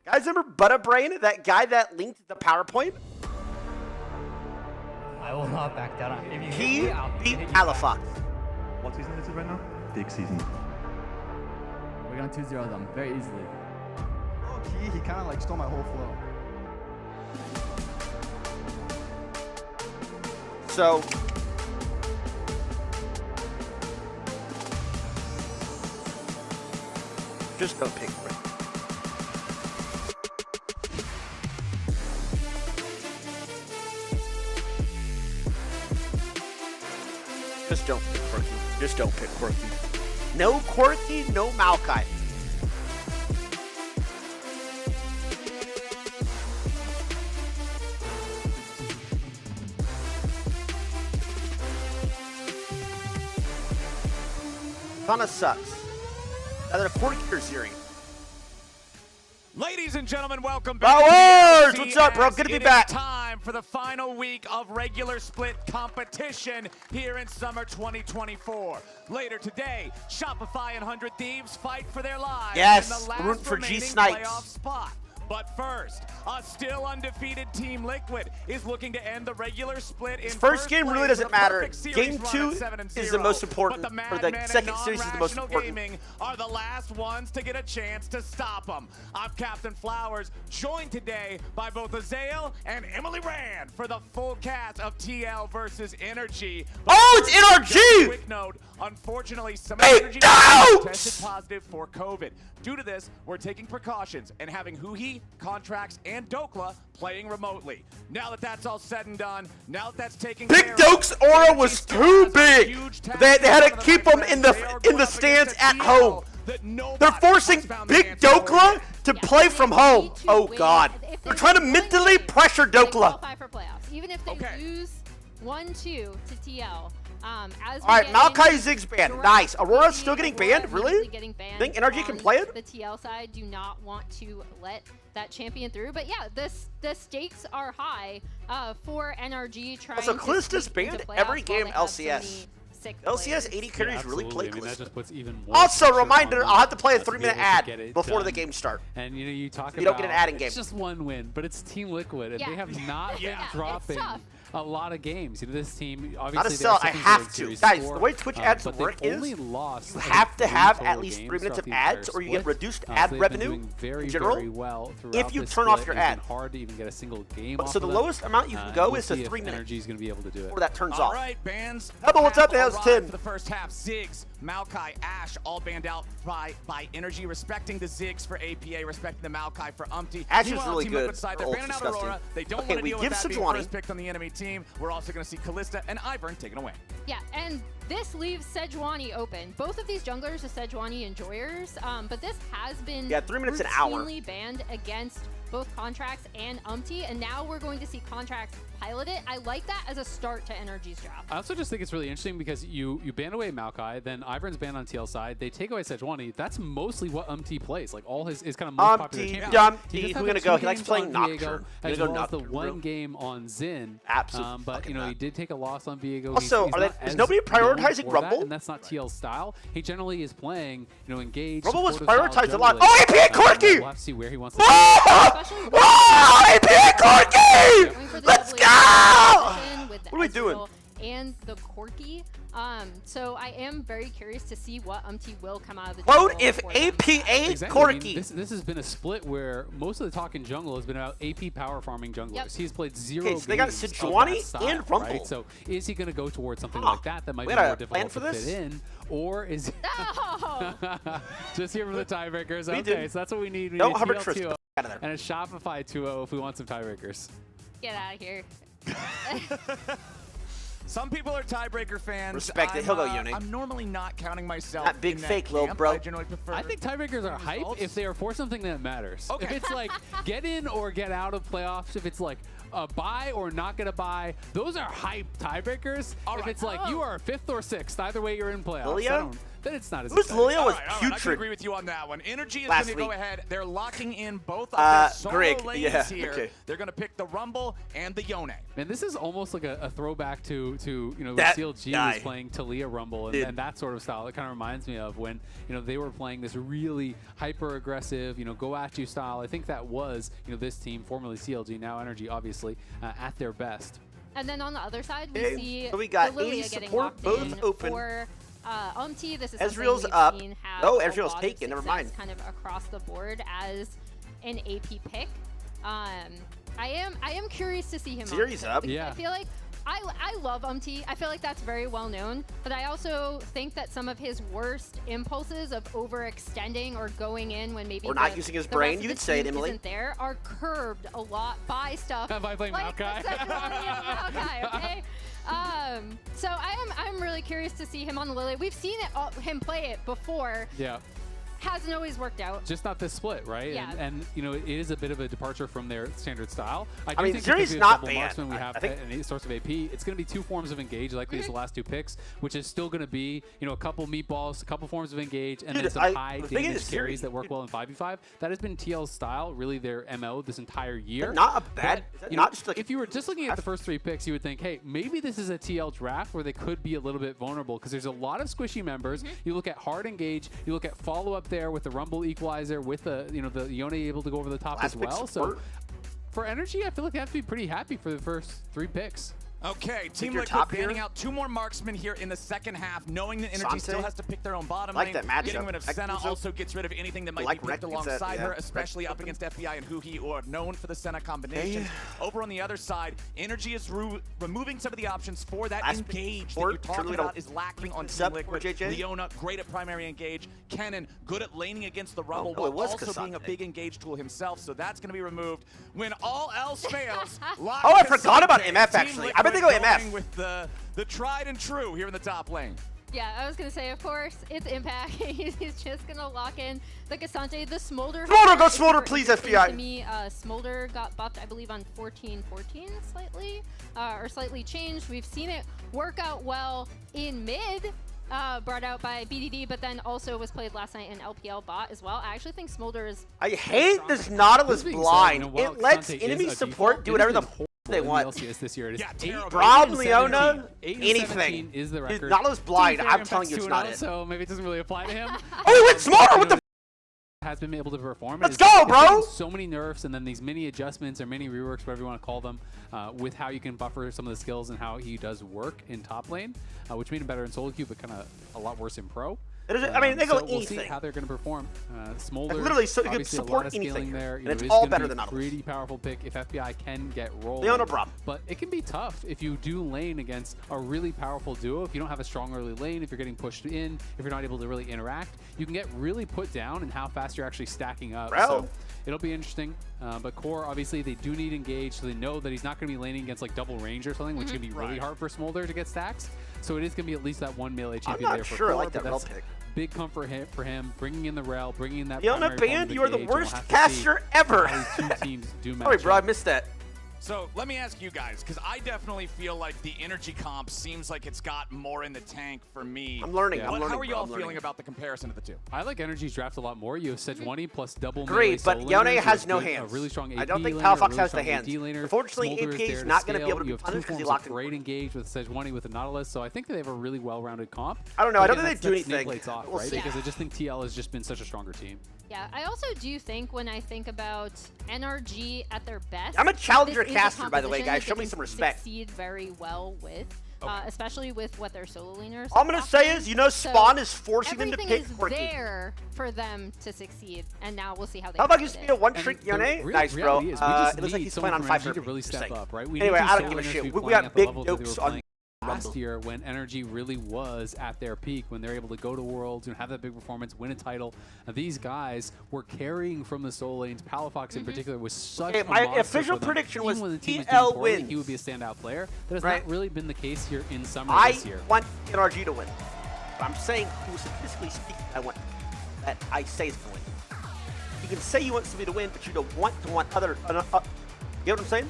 Guys, remember Butterbrain, that guy that linked the PowerPoint? I will not back down. If you He hit me, I'll beat hit you Alafox. What season is it right now? Big season. We're gonna 2-0 them very easily. Low-key, he kind of like stole my whole flow. So, just don't pick Rick. Just don't pick Quirky. Just don't pick Quirky. No Quirky, no Maokai. Kinda sucks. Either Quirky or Ziri. Ladies and gentlemen, welcome back. Powers! to What's up, bro? LCS. Good to be It is back. Time for the final week of regular split competition here in summer 2024. Later today, Shopify and 100 Thieves fight for their lives Yes, in the last rooting for G remaining Snipes. playoff spot. But first, a still undefeated Team Liquid is looking to end the regular split in First game really place doesn't with a matter. perfect series Game run 2 at 7-0. is the most important, But the or the Madmen second and series is the most Non-Rational important. Gaming are the last ones to get a chance to stop them. I'm Captain Flowers, joined today by both Azael and Emily Rand for the full cast of TL versus Energy. But Oh, it's NRG! quick note, unfortunately, some Hey, Energy no! players tested positive for COVID. Due to this, we're taking precautions and having Huhi, Contracts, and Dokla playing remotely. Now that that's all said and done, now that that's taken Big care Doke's of, aura Energy was still too has a big. huge task They had in to front keep of him them. in They are the going up stands against a at TL home. that nobody They're has forcing found the Big answer for Dokla yet. to Yeah, play they from need home. to Oh win. God. If They're they trying to win mentally games, pressure they Dokla. qualify for playoffs. Even if they Okay. lose 1-2 to TL. As All right, we get Maokai into Ziggs banned. direct Nice. Aurora's community, still getting Aurora banned? Really? immediately getting banned Think NRG can on play it? The TL side do not want to let that champion through. But yeah, the stakes are high for NRG trying Also, to Callista's sneak into banned playoffs every while game they have so LCS. many sick LCS players. 80 carries really play I mean, that Calista. just puts even more Also, pressure reminder, on I'll have to play a them to be 3-minute able to get ad it before the done. game start. And you talk You about don't get an ad in game. it's just one win, but it's Team Liquid, and Yeah. they have not been Yeah, it's dropping tough. a lot of games. This team obviously Not to they sell, have I something have good in to. Series Guys, 4, the way Twitch ads but work they've is only lost, you I have think, to 3 have total at least 3 games minutes of throughout the ads entire or you get split. reduced So ad they've been revenue doing very, in general very well if throughout you this turn off split. your It's ad. been hard to even get a single game So off the of them. lowest amount you can go We'll is to see if 3 minutes Energy's going to be able to do it. before that turns All off. right, bands. Hubba, what's up? have How's arrived 10? For the first half, Ziggs, Maokai, Ash, all banned out by Energy, respecting the Ziggs for APA, respecting the Maokai for Umpty. Ash is Meanwhile, really Team good Liquid side, for they're ult banning out disgusting. Aurora. They don't Okay, want to we deal give with that being Sejuani. first picked on the enemy team. We're also going to see Kalista and Ivern taken away. Yeah, and this leaves Sejuani open. Both of these junglers are Sejuani enjoyers, but this has been 3 minutes an hour. routinely banned against both Contracts and Umpty, and now we're going to see Contracts pilot it. I like that as a start to Energy's draft. I also just think it's really interesting because you ban away Maokai, then Ivern's banned on TL side. They take away Sejuani. That's mostly what Umpty plays. Like all his kind of most popular Umpty, champions. Dumpty, He just who's had gonna the go? 2 He likes games playing on Viego, Nocturne. as He's gonna well go as the Nocturne, 1 game on Xin. Absolutely But you know, he not. did take a loss on Viego. Also, he's are they- not is as nobody known prioritizing for Rumble? That, and that's not TL's style. He generally is playing, engaged. Rumble was supportive style prioritized a lot. jungling. Oh, AP Corky! We'll have to see where he wants to Oh! Especially with Oh, AP Corky! going for the Let's double go! position with the What are we doing? Ezreal and the Corki. So I am very curious to see what Umpty will come out of the Quote, jungle if for them. APA Exactly. I mean, Corky. this has been a split where most of the talk in jungle has been about AP power farming junglers. Yep. He's played 0 Okay, so they got games of Sejuani that style, and Rumble. Right? So is he going to go towards something Huh. like that that might We be got more a plan difficult for to this? fit in? Or is No! just here for the tiebreakers? We Okay, do. so that's what we need. We Don't need hover TL Tristan. 2-0 Out of there. and a Shopify 2-0 if we want some tiebreakers. Get out of here. Some people are tiebreaker fans. Respect it. He'll go Uni. I'm normally not counting myself. That big in fake, that little camp. bro. I generally prefer. I think tiebreakers are hype results. if they are for something that matters. Okay. If it's like get in or get out of playoffs, if it's like a buy or not get a buy, those are hype tiebreakers. All If right. it's like you are 5th or 6th, either way you're in playoffs. Lilia? then it's not as Who's exciting. Lilia was All right, I can putrid. agree with you on that one. Energy is Last going to go week. ahead. They're locking in both of their solo Greg, lanes yeah, here. okay. They're going to pick the Rumble and the Yone. Man, this is almost like a throwback to you know, when That CLG guy. was playing TYLER Rumble and that sort of style. It kind of reminds me of when, you know, they were playing this really hyper aggressive, you know, go at you style. I think that was, you know, this team, formerly CLG, now Energy, obviously, at their best. And then on the other side, we Okay, see so we got the Lilia 80 getting support, locked both in open. for This is Ezreal's something we've up. seen have Oh, a Ezreal's lot of taken, never mind. success kind of across the board as an AP pick. I am curious to see him. Series on up. because Yeah. I feel like I love I feel like that's very well known, but I also think that some of his worst impulses of overextending or going in when maybe Or not the- using his the brain, rest of you the could say it, team Emily. isn't there are curbed a lot by stuff By playing like Maokai. the Sejuani and Maokai, okay? So I'm really curious to see him on the Lily. We've seen him play it before. Yeah. Hasn't always worked out. Just not this split, right? Yeah. And you know, it is a bit of a departure from their standard style. I do mean, think Zuri's because we have not double banned. marksman, we have I think- a source of AP. It's going to be two forms of engage, likely as the last two picks, which is still going to be, you know, a couple meatballs, a couple forms of engage, and Dude, then some high the thing damage is, carries Zuri- that work well in 5v5. That has been TL's style, really their MO this entire year. Not a bad. But, Is that you not know, just like if you were just looking at the first three picks, you would think, hey, maybe this is a TL draft where they could be a little bit vulnerable because there's a lot of squishy members. You look at hard engage, you look at follow up there with the Rumble equalizer, with the, you know, the Yone able to go over the top Last as pick well. support. So for Energy, I feel like they have to be pretty happy for the first three picks. Okay, Team your Liquid top banning here? out two more marksmen here in the second half, knowing that Energy Sante? still has to pick their own bottom I like lane. that matchup. Getting rid of Senna Ekans also gets rid of anything that might like be picked Rekans alongside at- her, yeah, especially Rekans up against FBI and Huhi, who are known for the Senna combinations. Okay. Over on the other side, Energy is removing some of the options for that Last pick engage that support, you're talking truly about don't is lacking on pick Team up for Liquid. JJ. Leona, great at primary engage. Kennen, good at laning against the Rumble, no, it while was also being a Cassante. big engage tool himself, so that's going to be removed. When all else fails, Oh, I forgot about MF, Team actually. I bet they go Liquid MF. going with the tried and true here in the top lane. Yeah, I was gonna say, of course, it's Impact. He's just gonna lock in the Cassante, the Smolder. Smolder, go Smolder, please, FBI. To me, Smolder got buffed, I believe, on 14-14 slightly, or slightly changed. We've seen it work out well in mid, brought out by BDD, but then also was played last night in LPL bot as well. I actually think Smolder is. I hate this Nautilus This being said, blind. you know, while It lets Cassante is enemy a support default, do it whatever has the been f they horrible in want. the LCS this year. It is Yeah, 8 terrible. Braum, 8-17. Leona, 8-17 anything. is the Dude, record. Nautilus blind. To be fair, I'm telling you, it's Impact's not 2-0, it. So maybe it doesn't really apply to him. Oh, he went Smolder You with know, the. has been able to perform. Let's It's go, getting bro! So many nerfs and then these mini adjustments or mini reworks, whatever you want to call them, with how you can buffer some of the skills and how he does work in top lane, which made him better in solo queue, but kind of a lot worse in pro. It is- I mean, they go so we'll see anything. how they're going to perform. Smolder, Like, literally, so you could obviously support a lot of anything, scaling there. and You know, it's is all gonna better be than a Nautilus. pretty powerful pick if FBI can get rolling. Leona Braum. But it can be tough if you do lane against a really powerful duo. If you don't have a strong early lane, if you're getting pushed in, if you're not able to really interact, you can get really put down in how fast you're actually stacking up. Bro. So it'll be interesting. But Core, obviously, they do need engage, so they know that he's not going to be laning against like double range or something, which can be really hard for Smolder to get stacks. So it is going to be at least that one melee champion not there for sure I Core, like that but rel that's pick. big comfort for him, bringing in the rel, bringing in that Leona primary form band, of you are the engage, and we'll worst have to caster see ever. how these two teams do match Sorry, bro, I up. missed that. So let me ask you guys, because I definitely feel like the Energy comp seems like it's got more in the tank for me. I'm learning. Yeah. I'm learning. How are bro, y'all I'm learning. feeling about the comparison of the two? I like Energy's draft a lot more. You have Sejuani plus double Great, melee but solo Yone laners. You has have no good- hands. A really strong AP I don't think laner, Palafox a really has the strong hands. AD laner. Unfortunately, Smolder AP is is there not gonna be scale. able to You be have punished two 'cause he forms locked of in. great engage with Sejuani with the Nautilus, so I think they have a really well-rounded comp. I don't know. I don't Again, think they do that's anything. Snake Plates off, We'll right? see. Because I just think TL has just been such a stronger team. Yeah, I also do think when I think about NRG at their best, I'm a challenger this is a caster, by the way, composition guys. that Show they me can some respect. Succeed very well with, especially with what their solo laners. All I'm gonna say is, you know, So Spawn is forcing them to everything pick is Quirky. there for them to succeed, and now we'll see how they. How about do used to it. be a And one-trick the Yone? Nice, bro. reality is we just It looks like need he's someone playing on from 5 NRG to for really step up, right? We Anyway, need I two don't give a solo laners shit. to be We playing got at the big levels that they dopes were on playing last year when Energy really was at their peak, when they're able to go to Worlds and have that big performance, win a title. These guys were carrying from the solo lanes. Palafox in particular was such Okay, a my monster official for them. prediction Even was when the team was TL doing poorly, wins. he would be a standout player. That has Right. not really been the case here in summer I this year. want NRG to win. But I'm saying, statistically speaking, I want that I say is going to win. You can say you want somebody to win, but you don't want other. You know what I'm saying?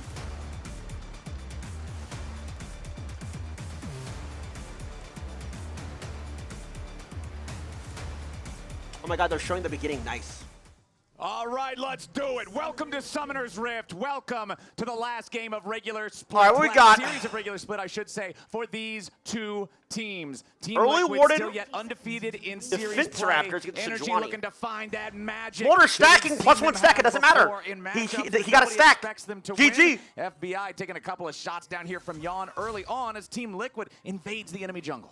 Oh my god, they're showing the beginning. Nice. All right, let's do it. Welcome to Summoner's Rift. Welcome to the last game of regular split. All right, what we got? Series of regular split, I should say, for these two teams. Team Early Liquid Warden still yet undefeated in series defense play. Raptors against Energy Sejuani. looking to find that magic. Smolder stacking, Didn't plus see one them stack, it have doesn't matter. before in He matchups. got a Nobody stack. expects them to GG. win. FBI taking a couple of shots down here from Yawn early on as Team Liquid invades the enemy jungle.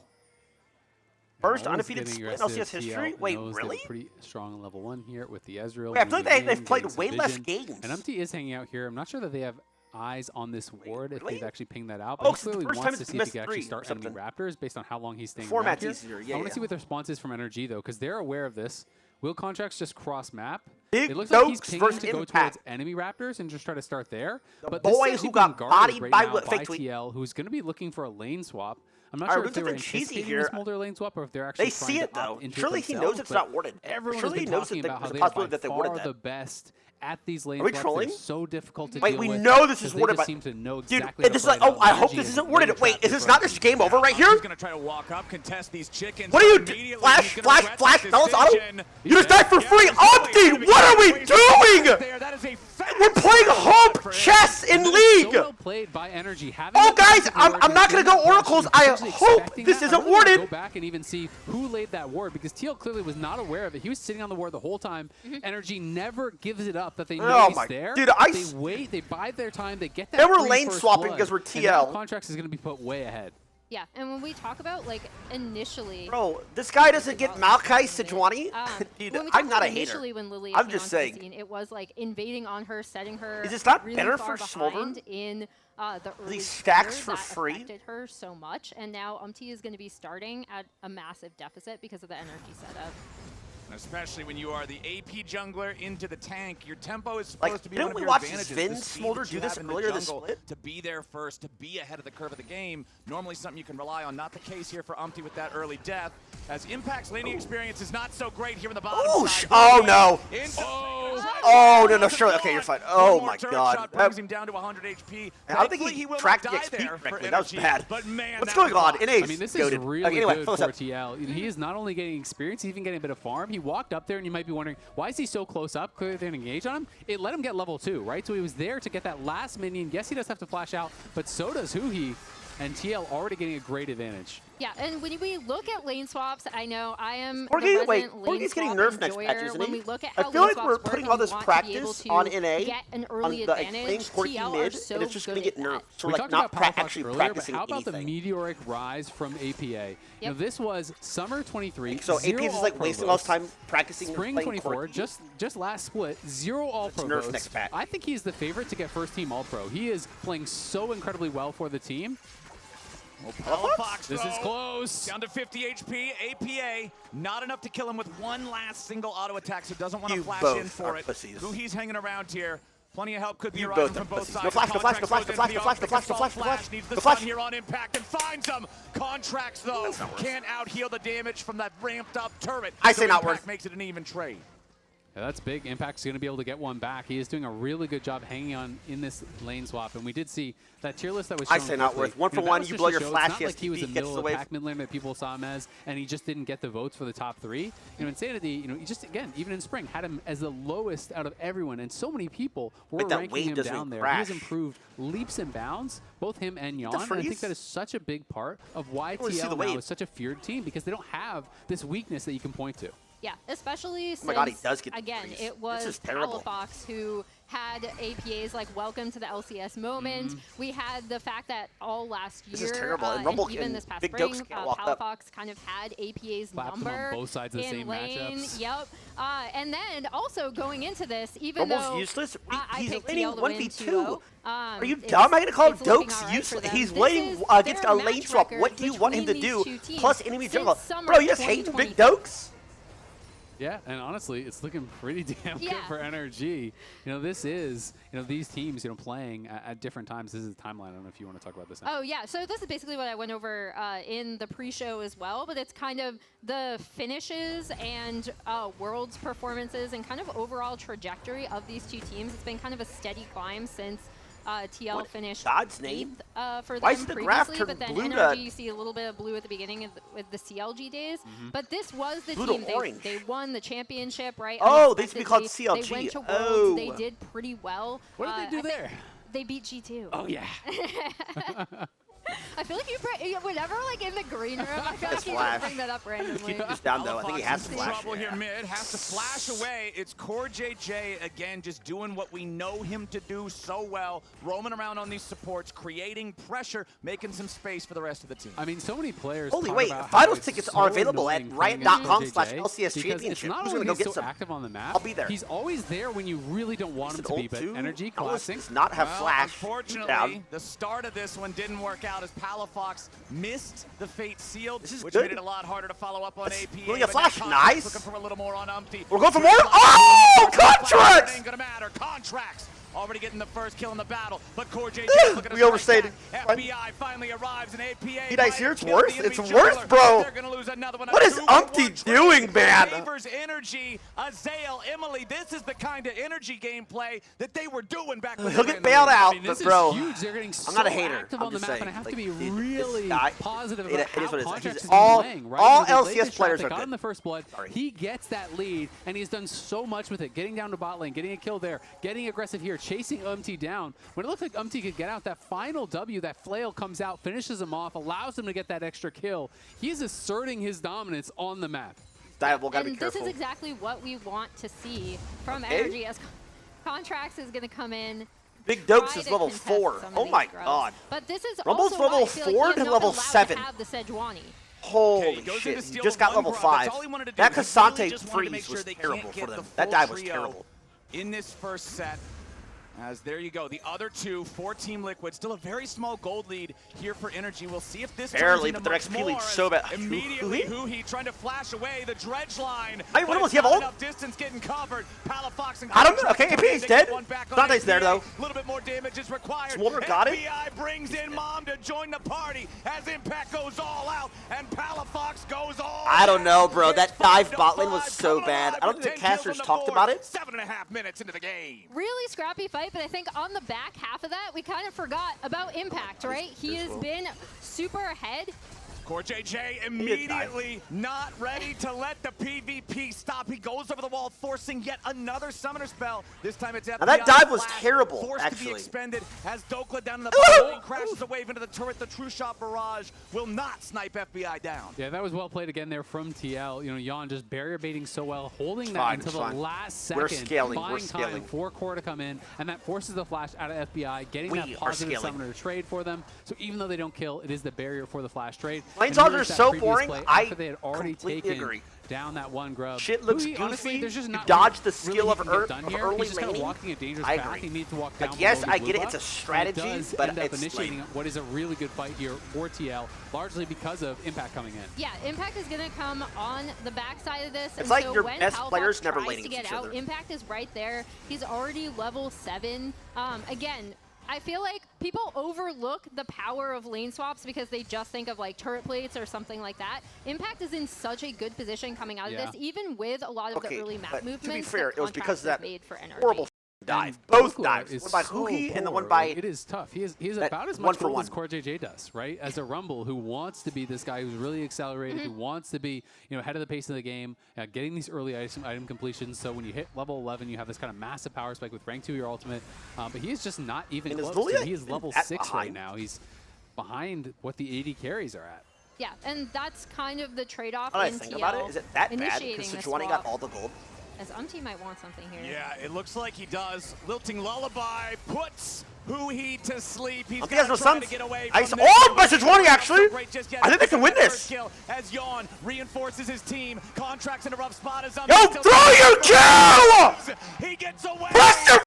First Always undefeated getting split in aggressive. LCS history? TL Wait, knows they have really? a pretty strong level 1 here with the Ezreal. Wait, I feel like moving they've in, played getting way some less vision. games. And Umti is hanging out here. I'm not sure that they have eyes on this ward if really? they've actually pinged that out. Oh, But he so the clearly first time wants to it's see if he missed can actually three start or enemy something. Raptors based on how long he's staying Format's around here. easier, yeah, I want to yeah. see what the response is from NRG, though, because they're aware of this. Will contracts just cross map? Big It looks like he's Dokes pinging versus to go Impact. towards enemy Raptors and just try to start there. The But this is boy actually who got being guarded bodied right by now what- by fake tweet. TL, who's going to be looking for a lane swap. I'm not All sure right, if they we're were looking cheesy anticipating here. the Smolder lane swap or if they're actually They see trying it, to opt though. into Surely it he themselves, knows it's but not warded. Everyone Surely has he been knows talking that about how there's a they are possibility by that they far warded that. the best at these lane Are we swaps. trolling? They're so difficult to Wait, deal we with. know this is because they warded just by- seem to know Dude, exactly and this is like, oh, I hope this isn't warded. Wait, is this not this game over right here? He's going to try to walk up, contest these chickens. What are you but do? immediately Flash, he's gonna flash, regret flash, this Dallas auto? decision. You just died for Yeah, free! he's really Opti, gonna what are we be doing? there. That is a We're playing hump chess in So league! well played by Energy. Having Oh, that guys, defensive I'm ward not gonna go and oracles. actually I hope expecting this that. isn't I really wanna warded. Go back and even see who laid that ward because TL clearly was not aware of it. He was sitting on the ward the whole time. Energy never gives it up that they know Oh he's my- there. dude, they wait, they bide their time, they get that. They were free lane first swapping blood, because we're and now TL. Contracts is going to be put way ahead. Yeah, and when we talk about like initially, Bro, this guy doesn't get Maokai Sejuani? Dude, when we I'm talk not a about hater. initially when Lily I'm came just onto saying. the scene, it was like invading on her, setting her. Is this not really better far for Smolder? behind in the early stacks years for that free? affected her so much, and now Umti is going to be starting at a massive deficit because of the energy setup. Especially when you are the AP jungler into the tank, your tempo is supposed Like, to be didn't one of we your watch advantages. Sven the speed Smolder that you do this have in the earlier this jungle, split? to be there first, to be ahead of the curve of the game. Normally something you can rely on. Not the case here for Umti with that early death, as Impact's laning experience is not so great here in the bottom Oh, side. oh no. Oh, no, sure, okay, you're fine. Oh One more my turret god. shot brings him down to 100 HP. I don't think Thankfully, he will tracked not the die XP there for correctly. That was energy, bad. But man, What's that going was on? awesome. NA's I mean, this goated. is really Okay, anyway, good fill for us up. TL. He is not only getting experience, he's even getting a bit of farm. He walked up there, and you might be wondering, why is he so close up? Clearly, they're going to engage on him. It let him get level 2, right? So he was there to get that last minion. Yes, he does have to flash out, but so does Huhi, and TL already getting a great advantage. Yeah, and when we look at lane swaps, I know I am Porgy- the wait, resident Porgy's lane getting swap nerfed next enjoyer. patch, isn't When he? we look at I how feel lane like swaps we're work putting and all we this want to be able practice to on NA, get an on early the advantage. playing Porky TL mid, are so and it's just good going to at get that. nerfed. So We like talked not about Power Fox actually earlier, but practicing how about the anything. meteoric rise from APA? You know, this was summer 23. So AP zero is just like all-pro wasting all his votes. time practicing and Spring playing 24, Corki. just last split, 0 all-pro nerf votes. next patch. I think he's the favorite to get first team all-pro. He is playing so incredibly well for the team. Fox This is close. Down to 50 HP. APA, not enough to kill him with one last single auto attack, so doesn't want to You flash both in for are it. pussies. Who he's hanging around here. Plenty of help could be You arriving both from are both pussies. sides. No flash, no flash, no flash, no flash, no flash, no flash, no flash, no flash. Needs the No flash. stun here on impact and finds him. Contracts though That's not worth can't out heal the damage from that ramped up turret. I So say not Impact worth. makes it an even trade. Yeah, that's big. Impact's going to be able to get one back. He is doing a really good job hanging on in this lane swap, and we did see that tier list that was I shown say not quickly. worth. One for that one, was you just blow to your show flash, It's not he like he was has a to get middle the of wave. pack mid lane that people saw him as, and he just didn't get the votes for the top 3. You know, Insanity, you know, he just, again, even in spring, had him as the lowest out of everyone, and so many people were Like that ranking wave him doesn't down there. crash. He has improved leaps and bounds, both him and Yawn, and I think freeze? that is such a big part of why wanna see the TL now wave. is such a feared team, because they don't have this weakness that you can point to. Yeah, especially since, my God, he does get the again, freeze. it was This is terrible. TYLER1 who had APAs like welcome to the LCS moment. We had the fact that all last year, This is terrible. And Rumble even and this past Big spring, Dokes can't walk up. TYLER1 kind of had APA's Clapped them on number both sides of the in same lane. matchups. Yep. And then also going into this, even Rumble's though useless. I He's picked laning TL to win 1v2. 2-0, Are you it's- dumb? I'm going to call him it's looking Dokes all right for useless. them. He's This waiting is against their a lane match swap. record What do you want him to between do? these two teams Plus enemy since jungle. summer Bro, you just hate Big 2023. Dokes? Yeah, and honestly, it's looking pretty damn good Yeah. for NRG. You know, this is, you know, these teams, you know, playing at different times. This is the timeline. I don't know if you want to talk about this now. Oh, yeah. So this is basically what I went over in the pre-show as well, but it's kind of the finishes and Worlds performances and kind of overall trajectory of these two teams. It's been kind of a steady climb since TL What finished God's name? 8th for Why them is the graph previously, turned but then blue to- NRG, you see a little bit of blue at the beginning with the CLG days. But this was the Blue to team. orange. They won the championship, right? Oh, they used to be called Unexpectedly. CLG. They went to Worlds. Oh. They did pretty well. What did they do I think there? They beat G2. Oh, yeah. I feel like whenever like in the green room, I feel like you Flash. just bring that up randomly. Keep this down though. I think he has to in flash. trouble here mid, has to flash away. It's Core JJ again, just doing what we know him to do so well, roaming around on these supports, creating pressure, making some space for the rest of the team. I mean, so many players. Holy talk wait, about finals how tickets it's are so available at annoying playing against riot.com/LCS JJ, because Championship. It's not Who's only gonna go he's get so some? active on the map. I'll be there. He's always there when you really don't want him to be. But Energy Classic does not have Well, flash. unfortunately, down. the start of this one didn't work out as Palafox missed the Fate Sealed, This is which good. made it a lot harder to follow up on That's APA. really a but now flash. Contracts Nice. Looking for a little more on Umpty. We're going for more. Oh, Contracts! Ain't gonna matter. Contracts already getting the first kill in the battle, but Core JJ looking to We overstayed. strike back. FBI finally arrives, and APA. Be nice here, it's might have worse. killed the It's enemy worse, jungler. bro. They're gonna lose another one. What A is 2-for-1 Umpty trade doing, man? Favors Energy, Azael, Emily. This is the kind of energy gameplay that they were doing back when He'll they were get in the bailed league. out, I mean, this but bro, is huge. They're getting so I'm not a hater. active I'm on the just map, saying, and I have like, to be this really guy- positive it about is how what it is. Contracts He's has all- been playing. Right? all When they played LCS this players track, are they got good. in the first blood. Sorry. He gets that lead, and he's done so much with it. Getting down to bot lane, getting a kill there, getting aggressive here, chasing Umpty down. When it looked like Umpty could get out, that final W, that flail comes out, finishes him off, allows him to get that extra kill. He's asserting his dominance on the map. Diable, gotta be And this careful. is exactly what we want to see from Okay. Energy, as Contracts is going to come in. Big Dokes try is to level contest 4. some of Oh these my grubs. god. But this is Rumble's also why level I feel like 4 he is to not level allowed to 7. have the Sejuani. Holy he goes shit, into he steal just got one level grub. 5. That's all he wanted to do. That He really Cassante just wanted to make freeze sure was they terrible can't for get them. the That full dive was trio terrible. in this first set. As there you go, the other two for Team Liquid, still a very small gold lead here for Energy. We'll see if this Barely, turns into but their much XP more lead's so as bad. Immediately, Huhi trying to flash away the dredge line. Hey, what but was it's he have not ult? enough distance getting covered. Palafox and Got him? Contracts Okay, trying APA's to dead. get one back on Dante's there, APA. though. A little bit more damage is required. Smolder got it. FBI brings in Mom to join the party as Impact goes all out and Palafox goes all I don't know, out. bro. It's That dive 5-5 bot lane was so coming bad. alive I don't with think the 10 kills casters on the talked board. about it. 7.5 minutes into the game. Really scrappy fight, but I think on the back half of that, we kind of forgot about Impact, right? He has been super ahead. Core JJ immediately not ready to let the PvP stop. He goes over the wall, forcing yet another summoner spell. This time it's FBI. Now that dive was Flash, terrible, forced to be actually. expended as Dokla down in the bottom lane crashes a wave into the turret. The True Shot Barrage will not snipe FBI down. Yeah, that was well played again there from TL. You know, Jan just barrier baiting so well, holding that fine, until it's the fine. last second, We're scaling, we're buying scaling. time for Core to come in, and that forces the flash out of FBI, getting We that are positive scaling. summoner trade for them. So even though they don't kill, it is the barrier for the flash trade. Lane And dodgers notice are that so previous boring. play I after they had already completely taken agree. down that one grub. Shit looks Huhi, honestly, goofy. there's just You not dodge really the skill he of can get done here. early He's just kind of laning. walking a dangerous I path. agree. He needs to walk Like, down yes, below I the get blue it, it's a buff, strategy, and it does but end up it's initiating like- what is a really good fight here for TL, largely because of Impact coming in. Yeah, Impact is going to come on the backside of this. It's and like so your when best Palafox players never tries laning to get each out, other. Impact is right there. He's already level 7. Again, I feel like people overlook the power of lane swaps because they just think of like turret plates or something like that. Impact is in such a good position coming out of Yeah. this, even with a lot of Okay, the early map but movements. to be fair, that it was because of that Contracts has made for Energy. horrible dive. And Both Dokla dives. is One by so Huhi and the one poor. by... Like, it is tough. He is that about as one much for gold one. as Core JJ does, right? As a Rumble who wants to be this guy who's really accelerated, who wants to be, you know, ahead of the pace of the game, getting these early item completions. So when you hit level 11, you have this kind of massive power spike with rank 2 your ultimate. But he is just not even And is close. Lilia He is level that 6 right behind? now. He's behind what the AD carries are at. Yeah, and that's kind of the trade-off Now that I in think TL. about it, is it that bad? initiating Because the Sejuani got swap, all the gold. as Umpty might want something here. Yeah, it looks like he does. Lilting Lullaby puts Huhi to sleep. He's Umpty has no trying to sons. get away Ice- from oh, this. by Sejuani, actually. Great just yet. I think they can win First this. Kill as Yawn reinforces his team. Contracts in a rough spot as Yo, throw your kill! He gets away. Press your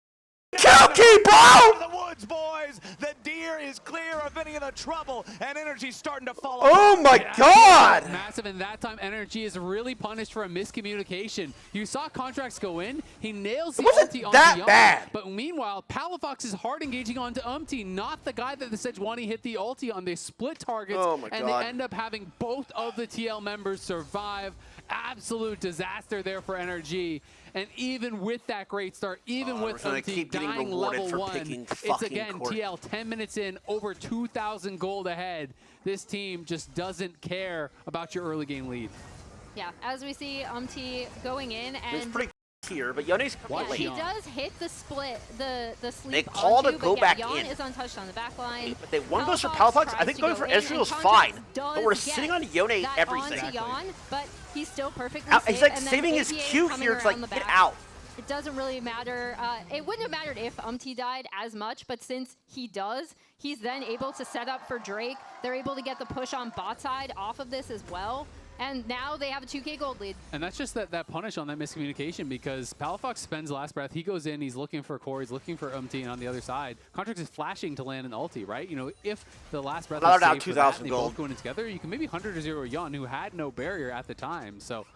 kill key, bro! Out of the woods, boys. The deer is clear of any of the trouble, and Energy's starting to follow. Oh my god! Massive, and that time Energy is really punished for a miscommunication. You saw Contracts go in, he nails the wasn't ulti that onto Yawn, bad. but meanwhile, Palafox is hard engaging onto Umpty, not the guy that the Sejuani hit the ulti on. They split targets, Oh my and God. they end up having both of the TL members survive. Absolute disaster there for Energy. And even with that great start, even with so they UMT keep getting dying rewarded level for 1, picking it's fucking again court. TL 10 minutes in, over 2,000 gold ahead. This team just doesn't care about your early game lead. Yeah, as we see UMT going in, It's and pretty here, but Yone's Watch late. he Yon. does hit the split, the sleep. They call to onto, go but back Yon in. is untouched on the back line. But one goes for Palafox Palafox. I tries think to going go for in, and Ezreal's Contracts fine. does But we're get sitting on Yone that everything. onto Yon, but he's still perfectly Out, safe. he's like and then saving his APA is Q coming here. It's around like, the get back. out. It doesn't really matter. It wouldn't have mattered if UMT died as much, but since he does, he's then able to set up for Drake. They're able to get the push on bot side off of this as well. And now they have a 2K gold lead. And that's just that punish on that miscommunication, because Palafox spends last breath. He goes in, he's looking for core, he's looking for UMT, and on the other side, Contracts is flashing to land an ulti, right? You know, if the last breath Another is down saved for 2,000 that, and they gold. both going in together, you can maybe 100-0 Yon, who had no barrier at the time. So,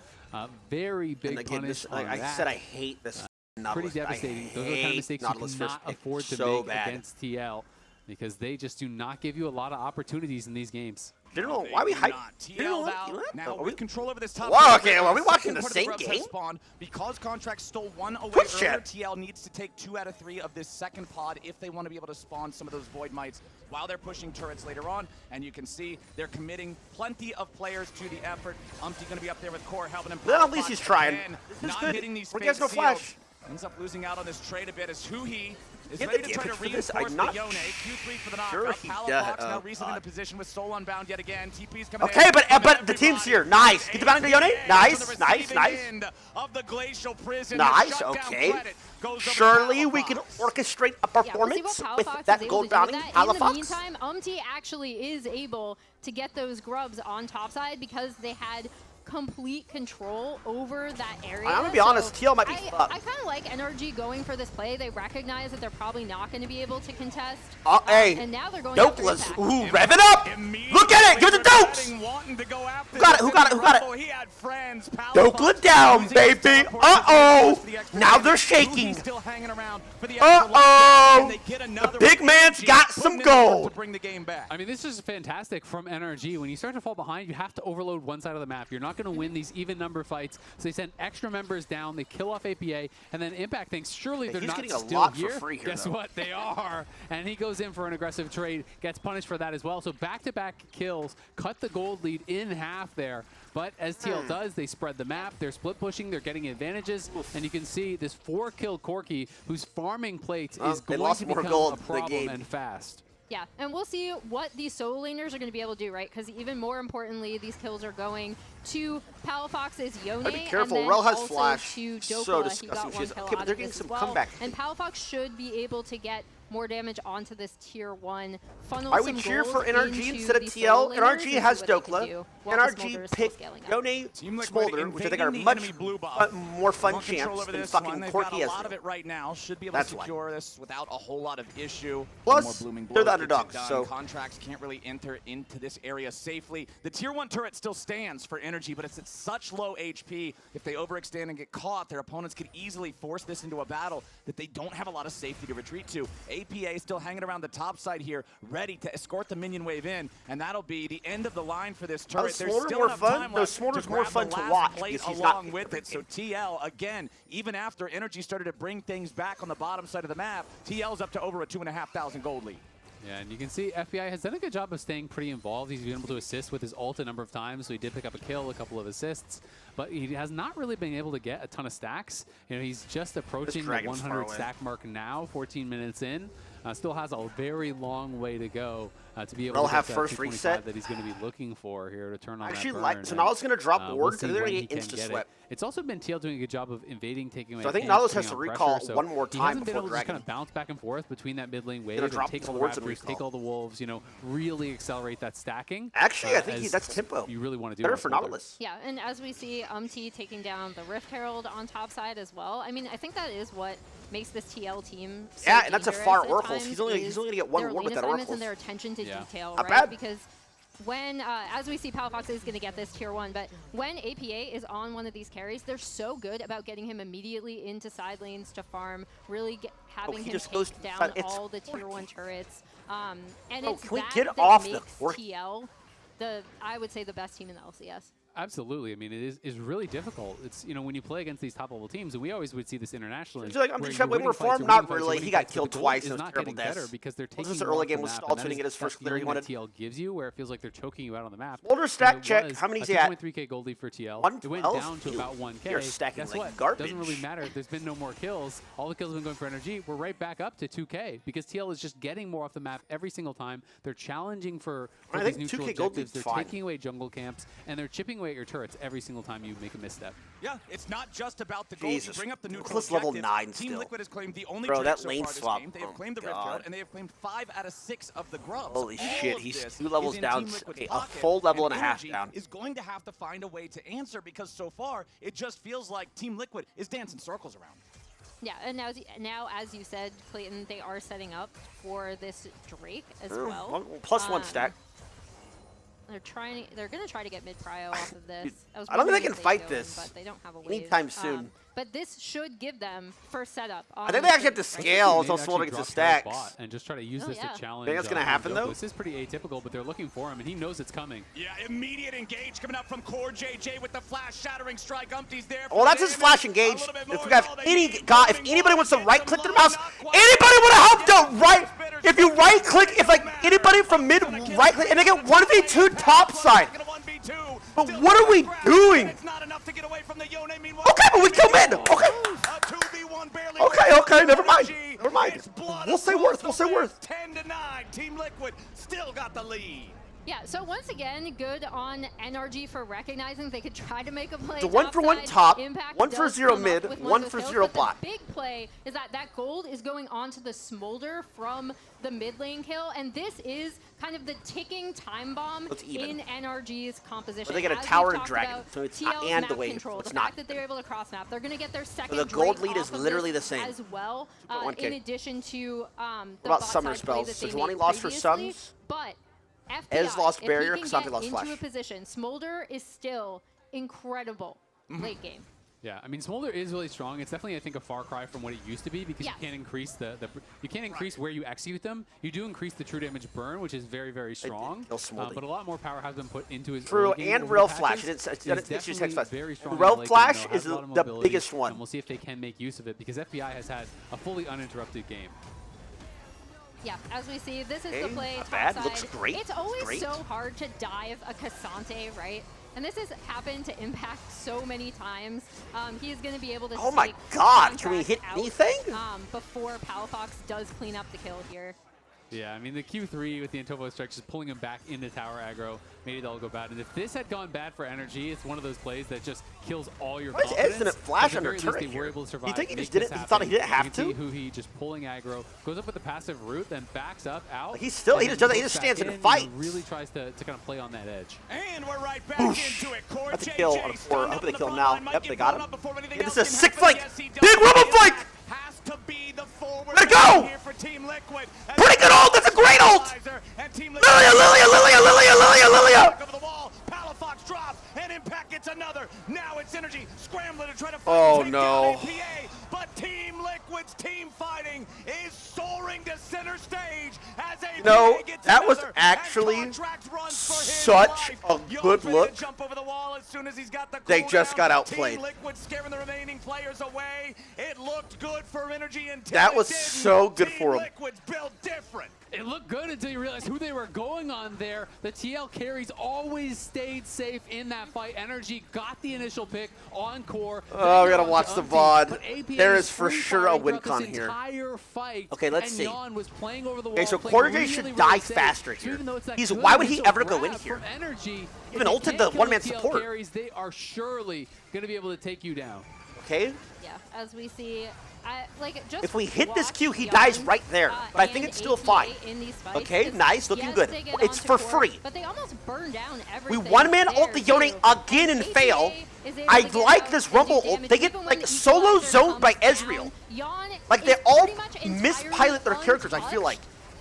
very big And again, punish this, on like I that. said, I hate this. Pretty Nautilus. devastating. I Those are the kind of hate mistakes Nautilus you first cannot pick afford to so make bad. against TL, because they just do not give you a lot of opportunities in these games. General, why are we hype? TL now Are we? with control over this top. Whoa, side, okay, well, are we watching the second same part of grubs has game? spawned. Because Contracts stole one away Twitch earlier, chat. TL needs to take 2 out of 3 of this second pod if they want to be able to spawn some of those Void Mites while they're pushing turrets later on. And you can see they're committing plenty of players to the effort. UMT going to be up there with core helping him. Well, at least he's trying. Again, This is not good. getting these But he has fake no flash. seals. Ends up losing out on this trade a bit as Huhi is Get ready the to try to damage for this. reinforce I'm the not Yone. Q3 for the knockout. sure he Palafox does. now Oh, recently in God. the position with Soul Unbound yet again. TP's coming Okay, in. but the team's here. Nice. Get the bounty to Yone. Nice, nice, nice. Of the glacial prison. Nice, The shutdown okay. credit goes over to Surely we can Palafox. orchestrate a Yeah, we'll see performance what with Palafox that is able gold to do with bounty. that. In the Palafox. meantime, UMT actually is able to get those grubs on top side because they had complete control over that area. I'm gonna be honest, TL might be I fucked. kind of like NRG going for this play. They recognize that they're probably not going to be able to contest. Hey, and now they're going after Dokeless. Impact. Ooh, rev it up. Look at it. Give it to Dokes. Who got it? Who got it? Who got it? He had friends. Dokla down, baby. Uh-oh. Now they're shaking. Still hanging around for the Uh-oh. The big man's got some gold. To bring the game back. I mean, this is fantastic from NRG. When you start to fall behind, you have to overload one side of the map. You're not going to win these even number fights. So they send extra members down, they kill off APA, and then Impact thinks, surely they're he's not getting a still lot for here. free here, Guess though. what? They are. And he goes in for an aggressive trade, gets punished for that as well. So back-to-back kills, cut the gold lead in half there. But as TL does, they spread the map, they're split pushing, they're getting advantages, and you can see this 4-kill Corki, whose farming plates is they going lost to more become gold a the problem game. and fast. Yeah, and we'll see what these solo laners are going to be able to do, right? Because even more importantly, these kills are going to Palafox's Yone. Gotta be careful. And then Rel has also flash. To So Dokla. He disgusting. got She one is- kill okay, but out they're of getting this some as well. comeback. And Palafox should be able to get more damage onto this tier 1. Funnel Why some we cheer gold for NRG into instead of the TL? solo laners NRG and has see what they can Dokla. do while the NRG Smolder is still picked scaling up. Yone Team Liquid Smolder, which I think are invading the much enemy blue buff. more fun Want control champs over than this fucking one. They've Corki got a lot of Ezreal. it right now. Should be able That's to why. secure this without a whole lot of issue. Plus, More blooming they're the blows gets it underdogs, done. so- Contracts can't really enter into this area safely. The tier 1 turret still stands for Energy, but it's at such low HP. If they overextend and get caught, their opponents could easily force this into a battle that they don't have a lot of safety to retreat to. APA still hanging around the top side here, ready to escort the minion wave in, and that'll be the end of the line for this turret. There's Smolder still more enough fun? time No, left Smolder's to more grab fun the to last watch plate because he's not along with it. So TL, again, even after Energy started to bring things back on the bottom side of the map, TL's up to over a 2,500 gold lead. Yeah, and you can see FBI has done a good job of staying pretty involved. He's been able to assist with his ult a number of times, so he did pick up a kill, a couple of assists, but he has not really been able to get a ton of stacks. You know, he's just approaching the dragon's far 100 away. stack mark now, 14 minutes in. Still has a very long way to go to be able They'll to get have that first 225 reset. that he's going to be looking for here to turn on I that actually burn. like, so And, now it's going to drop we'll wards, see and they're when going he to get can get insta-swept. It's also been TL doing a good job of invading, taking away. So I think tanks, Nautilus putting has to on recall pressure, so one more he time hasn't been before able to just kind Dragon. of bounce back and forth between that mid lane wave Gonna and drop take the all the wards and raptors, recall. take all the wolves, you know, really accelerate that stacking. Actually, I think as that's tempo. You really want to do Better on for Smolder. Nautilus. Yeah, and as we see UMT taking down the Rift Herald on top side as well, I mean, I think that is what makes this TL team so Yeah, and that's a dangerous far at Oracles. times He's only going to get one their ward with lane that assignments Oracles. and their attention to Yeah. detail, Not right? bad. Because when, as we see, Palafox is going to get this tier 1, but when APA is on one of these carries, they're so good about getting him immediately into side lanes to farm, really having he him just goes take to down side- it's all the tier 1 turrets. And Oh, it's can we that get that off the makes court? TL I would say the best team in the LCS. Absolutely. I mean, it is really difficult. It's, you know, when you play against these top level teams, and we always would see this internationally. I feel like I'm where just you're way more winning fights, form. you're Not winning fights, you're really. winning He got fights, but killed the gold twice is and it was not terrible getting better deaths. because they're taking This you early off game the was map, stalled, and so he didn't get his that's first the clear he feeling wanted. that TL gives you, where it feels like they're choking you out on the map. Boulder And stack it check. was How many is a he at? 2.3k gold lead for TL. 112? It went down to about 1k. You're stacking Guess like what? garbage. Doesn't really matter. There's been no more kills. All the kills have been going for energy. We're right back up to 2k because TL is just getting more off the map every single time. They're challenging for I these think neutral 2K gold objectives. lead's They're fine. taking away jungle camps, and they're chipping away at your turrets every single time you make a misstep. Yeah, it's not just about the gold. Jesus. You bring up the neutral Nicholas level objectives. 9 Team still. Liquid has claimed the only Bro, Drake that so lane far this swap. game. They have Oh, claimed the Rift God. Road, and they have claimed 5 out of 6 of the grubs. Holy All shit, of he's this 2 levels is in down. Team Liquid's Okay, a pocket, full level and a half Energy down. is going to have to find a way to answer because so far it just feels like Team Liquid is dancing circles around. Yeah, and now, as you said, Clayton, they are setting up for this Drake as well. Plus 1 stack. They're gonna try to get mid prio off of this. I don't think they wondering can if they fight go in, this but they don't have a wave. anytime soon. But this should give them first setup. I think they actually have to scale until Maybe Swolder actually gets the drop Terra's stacks. bot and just try to use Oh, this yeah. to challenge. Think that's gonna happen, though? This is pretty atypical, but they're looking for him, and he knows it's coming. Yeah, immediate engage coming up from Core JJ with the flash shattering strike. Umpty's there. Well, that's his flash engage. If we have if anybody wants to right click their mouse, anybody would have helped to right. If you right click, if like anybody from mid right click, and they get 1v2 top side. But what are we doing? Okay, but we kill mid. Okay. Okay, never mind. Never mind. We'll say worth. We'll say worth. 10-9. Team Liquid still got the lead. Yeah, so once again, good on NRG for recognizing they could try to make a play. It's a 1 for 1 topside. top, Impact 1 for does 0 come up mid, with 1 of for those 0 kills, but bot. the big play is that gold is going on to the Smolder from the mid lane kill, and this is kind of the ticking time bomb It's even. in NRG's composition. But they get a As tower we've and talked dragon, about, so it's TL's and the map wave, control, so it's the not. fact that they're able to cross map, they're going to get their second the gold Drake lead is off of literally this the same. as well, 2.1K. in addition to the about bot summer side play spells? that they Sejuani made lost for previously, Sums. but FBI, Ez lost barrier, if he Cassandra can lost get flash. into a position, Smolder is still incredible late game. Yeah, I mean, Smolder is really strong. It's definitely, I think, a far cry from what it used to be because Yes. you can't increase you can't increase where you execute them. You do increase the true damage burn, which is very, very strong. kill Smolder. But a lot more power has been put into his True, early game and over Rail the Flash. patches. It's He's just definitely text flash. very strong in Rail the late game, Flash though, is has a lot of the mobility, biggest one. And we'll see if they can make use of it because FBI has had a fully uninterrupted game. Yeah, as we see, this is Hey, the play not bad. topside. Looks great. It's always Great. so hard to dive a Cassante, right? And this has happened to Impact so many times. He is going to be able to Oh my take God, can we contracts hit out, anything? before Palafox does clean up the kill here. Yeah, I mean, the Q3 with the Antovo strike just pulling him back into tower aggro made it all go bad. And if this had gone bad for Energy, it's one of those plays that just kills all your Why is confidence. Infinite Flash At the under very least, turret they were here? able to survive. You think he make just did this it? He thought he happen. didn't have You can see to? who he just pulling aggro, goes up with the passive route, then backs up out. He's still- and he then just does it. He goes just back stands and in fights. Really tries to kind of play on that edge. And we're right back into it. Core That's a JJ kill on 4. I stunned hope up they in the kill him front now. line, might Yep, get they got blown him. up before anything Yeah, else this is a can sick happen. flank. Yes, he does. Big rumble flank. Has to be the forward Way to go. here for Team Liquid. Pretty good ult. That's a great ult. And Team Lilia, Lilia. Over the wall. Palafox drops, and Impact gets another. Now it's Energy scrambling to try to Oh, take no. down APA. But Team Liquid's team fighting is soaring to center stage as APA No, gets that was another, actually and contract runs for his such life. a Young's good ready to look. jump over the wall as soon as he's got the They cooldown. just got outplayed. Team Liquid scaring the remaining players away. It looked good for Energy until That it was didn't. so good Team for 'em. Liquid's built different. It looked good until you realized who they were going on there. The TL carries always stayed safe in that fight. Energy got the initial pick on core. Oh, we gotta watch the VOD. But APA There was is for free sure a fighting win throughout con this here. entire fight. Okay, let's and see. Yawn was playing over the wall. Okay, so playing Quarter J really, should really die safe. faster So here. even though it's that He's- good why would he initial ever go in grab here? from Energy, Even if they ulted can't the kill one-man TL support. Carries, they are surely going to be able to take you down. Okay. Yeah, as we see, just If we hit this watch Q, he Young, dies right there. But I think and it's still APA fine. in these fights, Okay, 'cause nice, looking yes, good. they get It's onto for core, free. But they almost burn down We everything. one-man there, ult the Yone too. again and APA fail. is able I to get like out this and Rumble do ult. damage They get even like when solo Equalizer zoned by comes Ezreal. down. Yawn Like they is all pretty much mispilot their entirely characters, I feel like.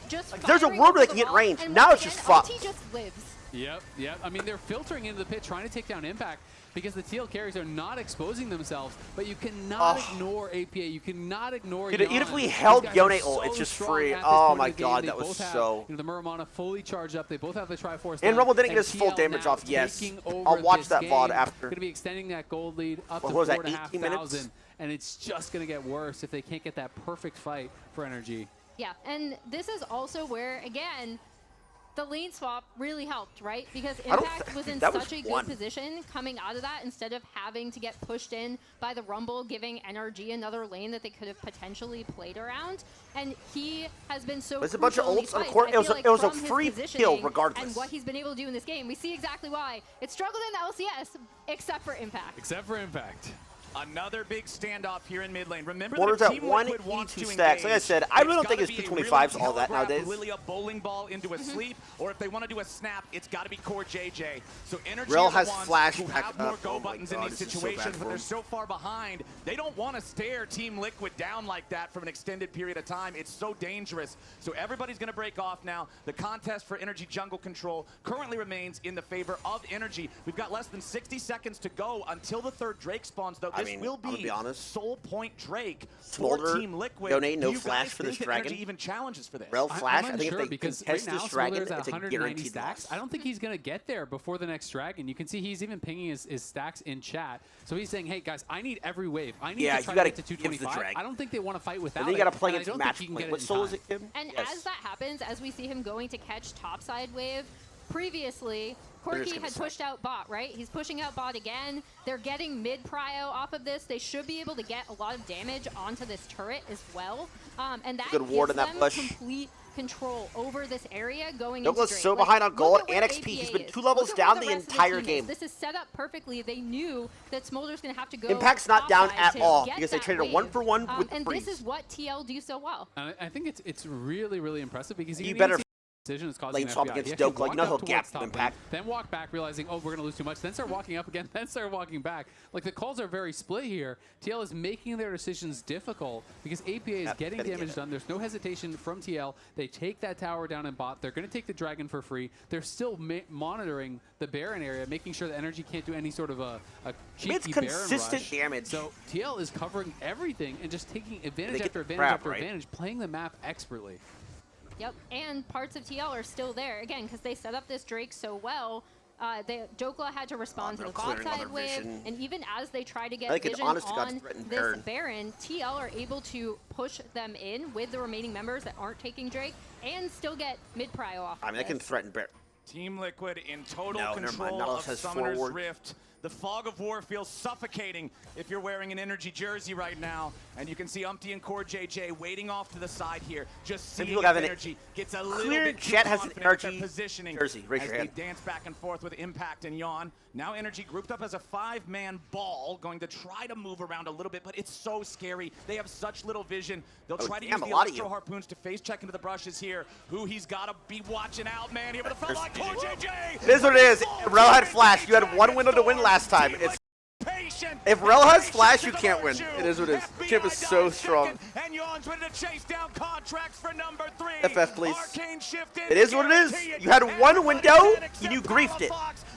just Like, there's a firing world where over they can the get wall, range. and Now once it's just again, fucked. LT just lives. Yep. I mean, they're filtering into the pit, trying to take down Impact. because the TL carries are not exposing themselves, but you cannot ignore APA. You cannot ignore Dude, even Yon. if we held These guys are Yone ult, it's so just strong free. at this Oh point my of the game. god, They that was both have, so... the Muramana fully charged up. They both have the Triforce. And down, Rumble didn't get his TL full damage now off, yes. taking over I'll watch this that game. VOD after. Going to be extending that gold lead up What to was that, 4,500. 18 minutes? And it's just going to get worse if they can't get that perfect fight for Energy. Yeah, and this is also where, again, the lane swap really helped, right? Because Impact was in such a good position coming out of that instead of having to get pushed in by the Rumble, giving NRG another lane that they could have potentially played around. And he has been so There's a bunch of crucial in ults these on the fights. court. I It was feel a- like it was a from his free positioning kill regardless. And what he's been able to do in this game, we see exactly why. It struggled in the LCS, except for Impact. Except for Impact. Another big standoff here in mid lane. Remember Borders that at Team Liquid wants 182 to stacks. Like I engage. said, I really It's don't think gotta his be a 225s really all that telegraphed nowadays. Lilia bowling ball into a sleep, or if they want to do a snap, it's got to be core JJ. So Energy Rel are the has ones flash who back have more up. go Oh my buttons in God, these this is so bad situations, for but they're him. so far behind. They don't want to stare Team Liquid down like that from an extended period of time. It's so dangerous. So everybody's going to break off now. The contest for Energy jungle control currently remains in the favor of Energy. We've got less than 60 seconds to go until the third Drake spawns, though. This will I'm gonna be be honest. sole point Drake Smolder, for Team Liquid. Yone, no Do you flash guys for this think that dragon. Energy even challenges for this? Rel flash, I'm I think unsure if they because contest right now this dragon, Smolder's at it's a 190 guaranteed stacks. loss. I don't think he's going to get there before the next dragon. You can see he's even pinging his stacks in chat. So he's saying, hey guys, I need every wave. I need to try to get to give the 225. dragon. I don't think they want to fight without And then you got to play and I against don't match think he can point. get What in soul is time. it, Kim? And Yes. as that happens, as we see him going to catch topside wave, previously, They're just Corki gonna had suck. pushed out bot, right? He's pushing out bot again. They're getting mid prio off of this. They should be able to get a lot of damage onto this turret as well. And that Good ward gives in that them push. complete control over this area going Douglas into Drake. so Like, behind on look gold at where and XP. APA He's been is. 2 levels Look at where down the rest of entire team is. game. This is set up perfectly. They knew that Smolder's going to have to go Impact's not down topside at to all get because they that traded a wave. 1-for-1 with the And freeze. this is what TL do so well. And I think it's really, really impressive because You can better even see decision is causing lane swap FBI. against He actually Doke, like, walked no, up he'll towards gap top lane, Impact. then walk back realizing, oh, we're going to lose too much, then start walking up again, then start walking back. Like, the calls are very split here. TL is making their decisions difficult because APA is getting damage done. There's no hesitation from TL. They take that tower down in bot. They're going to take the dragon for free. They're still monitoring the Baron area, making sure that Energy can't do any sort of a cheeky It's Baron consistent rush. damage. So TL is covering everything and just taking advantage get after the advantage crap, after right? advantage, playing the map expertly. Yep, and parts of TL are still there, again, because they set up this Drake so well. Dokla had to respond to they're the bot clearing side other wave, vision. and even as they try to I get think an vision honest to God on threatened this Baron. Baron, TL are able to push them in with the remaining members that aren't taking Drake, and still get mid-prio off. I mean, they can threaten Bear. Team Liquid in total No, never mind. control Nautilus of has Summoner's forward. Rift. The fog of war feels suffocating if you're wearing an Energy jersey right now. And you can see Umpty and Core JJ waiting off to the side here. Just seeing people if have an Energy gets a little clear bit too Jet has an confident with their Energy positioning jersey. Raise as your hand. they dance back and forth with Impact and Yawn. Now Energy grouped up as a 5-man ball, going to try to move around a little bit, but it's so scary. They have such little vision. They'll try to use damn, the a lot of electro you. harpoons to face check into the brushes here. Who he's got to be watching out, man. Here with the front line, Core JJ. It is what it is. Rel had flash. You had one window to win last time. It's if Rel has flash, you can't win. It is what it is. Chip is so strong. And Yawn's ready to chase down contracts for number 3. FF, please. Arcane shift in. It is what it is. You had one window, and you griefed it.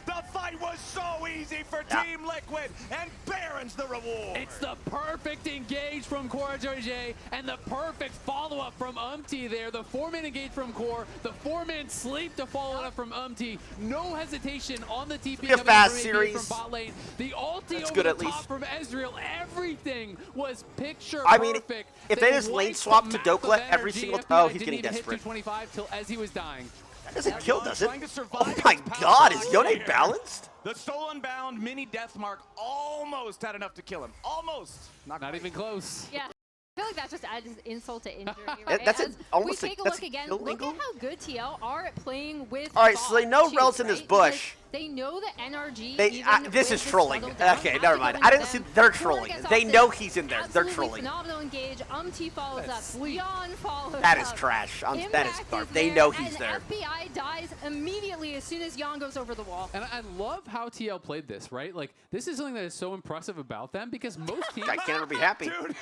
The fight was so easy for Team Liquid, and Baron's the reward. It's the perfect engage from Core JJ and the perfect follow-up from Umpty there. The 4-man engage from Core, the 4-man sleep to follow it up from Umpty. No hesitation on the TP a coming fast from series. from bot lane. The ulti That's over good the at top least. from Ezreal. Everything was picture I mean, perfect. if they just lane wiped swap the to map Dokla of every energy. single FBI oh, he's didn't getting even desperate. hit 225 till as he was dying. That doesn't kill, does it? Trying to survive Oh my against God, power is Yone here. balanced? The stolen bound mini Deathmark almost had enough to kill him. Almost. Not quite. even close. Yeah. I feel like that just adds insult to injury, right? That's As almost we a- take a that's look a again, kill look legal? at how good TL are at playing with All right, so they know bot, Rel's in too, this right? bush. Because they know the NRG. They, even this with is the trolling. scuttle down, Okay, have never to go mind. into I didn't them. see. They're Core trolling. gets They off know this he's in there. They're absolutely trolling. Phenomenal engage. Follows up. Leon follows That up. is trash. That is Impact garbage. is They there, know he's and there. FBI dies immediately as soon as Yon goes over the wall. And I love how TL played this, right? Like, this is something that is so impressive about them because most teams... I can't ever be happy. Dude,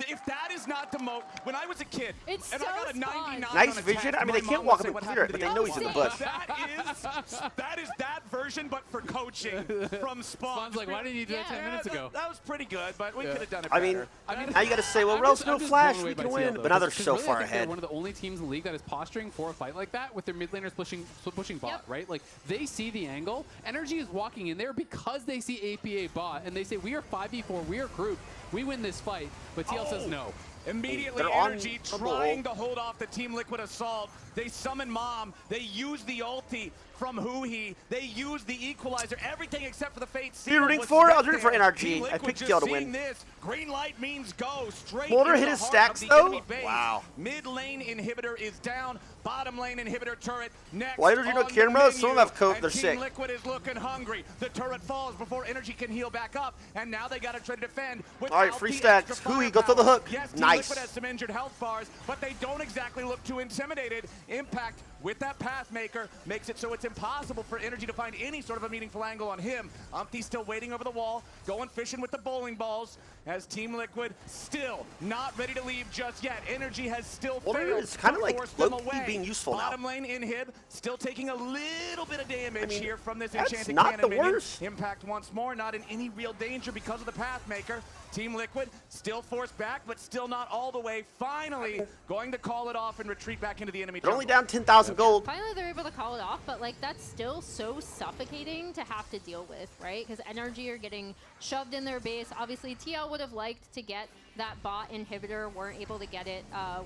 If that is not the most, when I was a kid, It's and so I got a 99 fun. Nice on a vision. test, I mean, my they can't mom walk would him say, "What and clear it, happened but to they the know other he's in the one?" bush. That is that version, but for coaching from Spawn. Spawn's like, why didn't you do that 10 minutes ago? That was pretty good, but we could have done it I better. mean, now you got to say, well, I'm Rose, just- no I'm just flash, blown we away by can TL, win. though, But now they're 'cause so really, I far think they're ahead. one of the only teams in the league that is posturing for a fight like that with their mid laners pushing bot, Yep. right? Like, they see the angle. Energy is walking in there because they see APA bot, and they say, we are 5v4, we are grouped, we win this fight. But TL says no. Immediately, They're on Energy the trying ball. to hold off the Team Liquid assault. They summon Mom. They use the ulti from Huhi. They use the equalizer. Everything except for the Fate Seal. You're rooting was for it? I set was rooting for there. NRG. Team I Liquid picked just TL to seeing win. this. Green light means go straight Smolder into hit the his heart stacks, of the though? enemy base. Wow. Mid lane inhibitor is down. Bottom lane inhibitor turret next. Why don't you know on the cameras? Some of them have menu. coat, they're And Team sick. Liquid is looking hungry. The turret falls before Energy can heal back up, and now they got to try to defend. All right, free stacks. Hui, go throw the hook. Yes, Team Nice. Liquid has some injured health bars, but they don't exactly look too intimidated. Impact with that Pathmaker makes it so it's impossible for Energy to find any sort of a meaningful angle on him. Umpty's still waiting over the wall, going fishing with the bowling balls, as Team Liquid still not ready to leave just yet. Energy has still Well, failed it's kinda to like force them low-key away. being useful now. Bottom lane inhib, still taking a little bit of damage here from this that's enchanted not cannon the minion. worst. Impact once more, not in any real danger because of the Pathmaker. Team Liquid still forced back, but still not all the way. Finally, going to call it off and retreat back into the enemy They're only jungle. down 10,000 gold. Finally, they're able to call it off, but like that's still so suffocating to have to deal with, right? Because Energy are getting shoved in their base. Obviously, TL would have liked to get that bot inhibitor, weren't able to get it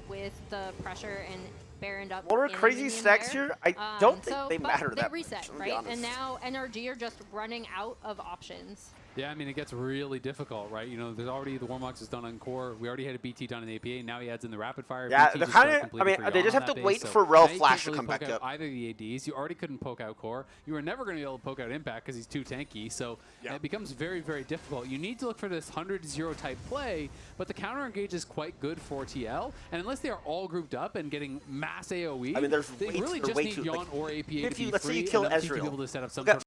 with the pressure and Baroned up. What are in the crazy minion stacks there. here? I don't think they but matter they that reset, much, I'm right? gonna be And honest. now NRG are just running out of options. Yeah, I mean, it gets really difficult, right? You know, there's already the Warmox is done on core. We already had a BT done in the APA. Now he adds in the rapid fire. Yeah, BT they're just kind of. completely I mean, free they on just have that to base, wait so for now Rel you can't Flash to really come poke back out up. either of the ADs. You already couldn't poke out core. You were never going to be able to poke out Impact because he's too tanky. So it becomes very, very difficult. You need to look for this 100-0 type play, but the counter engage is quite good for TL. And unless they are all grouped up and getting mass AoE, I mean, there's they way really too- just way need too- Yawn like, or APA if to you- be let's say you free kill enough to be Ezreal. able to set up some Look at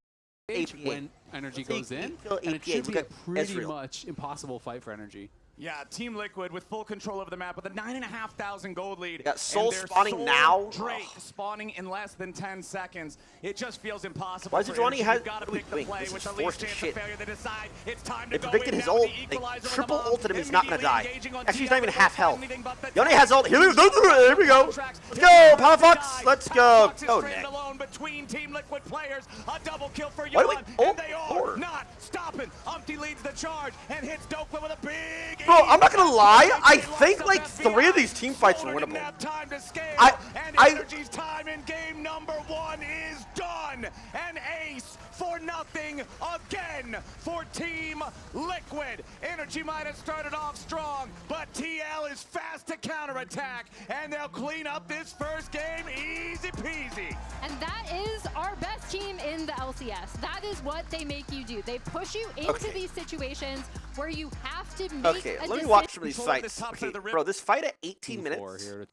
engage APA. when energy Let's say goes you in, kill and it APA, should look be a at pretty Ezreal. much impossible fight for energy. Yeah, Team Liquid with full control over the map with a 9,500 gold lead. got Soul and their spawning Soul now? Drake spawning in less than 10 seconds. It just feels impossible. Why is for it Johnny Energy. has- You've got to pick the wait, play this with is the least forced to chance shit. of failure. They decide it's time They to go predicted in his now ult. with the They equalizer on triple the bomb. ulted him. He's not gonna die. Immediately engaging on Actually, he's TL not even with half health. anything but the Yone has ult. Here we go. contracts. Let's go, Power Fox. Let's go. Power Fox is Go, stranded Nick. alone between Team Liquid players. A double kill for Why do we Yawn, ult and they are forward? not stopping. Umpty leads the charge and hits Dokla with a big. Bro, I'm not gonna lie. I They think locked like up 3 of FBI. these team fights are Soldier didn't winnable. have time to scale, and I- Energy's time in game number 1 is done. An ace for nothing again for Team Liquid. Energy might have started off strong, but TL is fast to counterattack, and they'll clean up this first game easy peasy. And that is our best team in the LCS. That is what they make you do. They push you into Okay. these situations where you have to make Okay, a let me decision. watch some of these Control of this fights. top side Okay, of the bro, this fight at 18 4 minutes. here.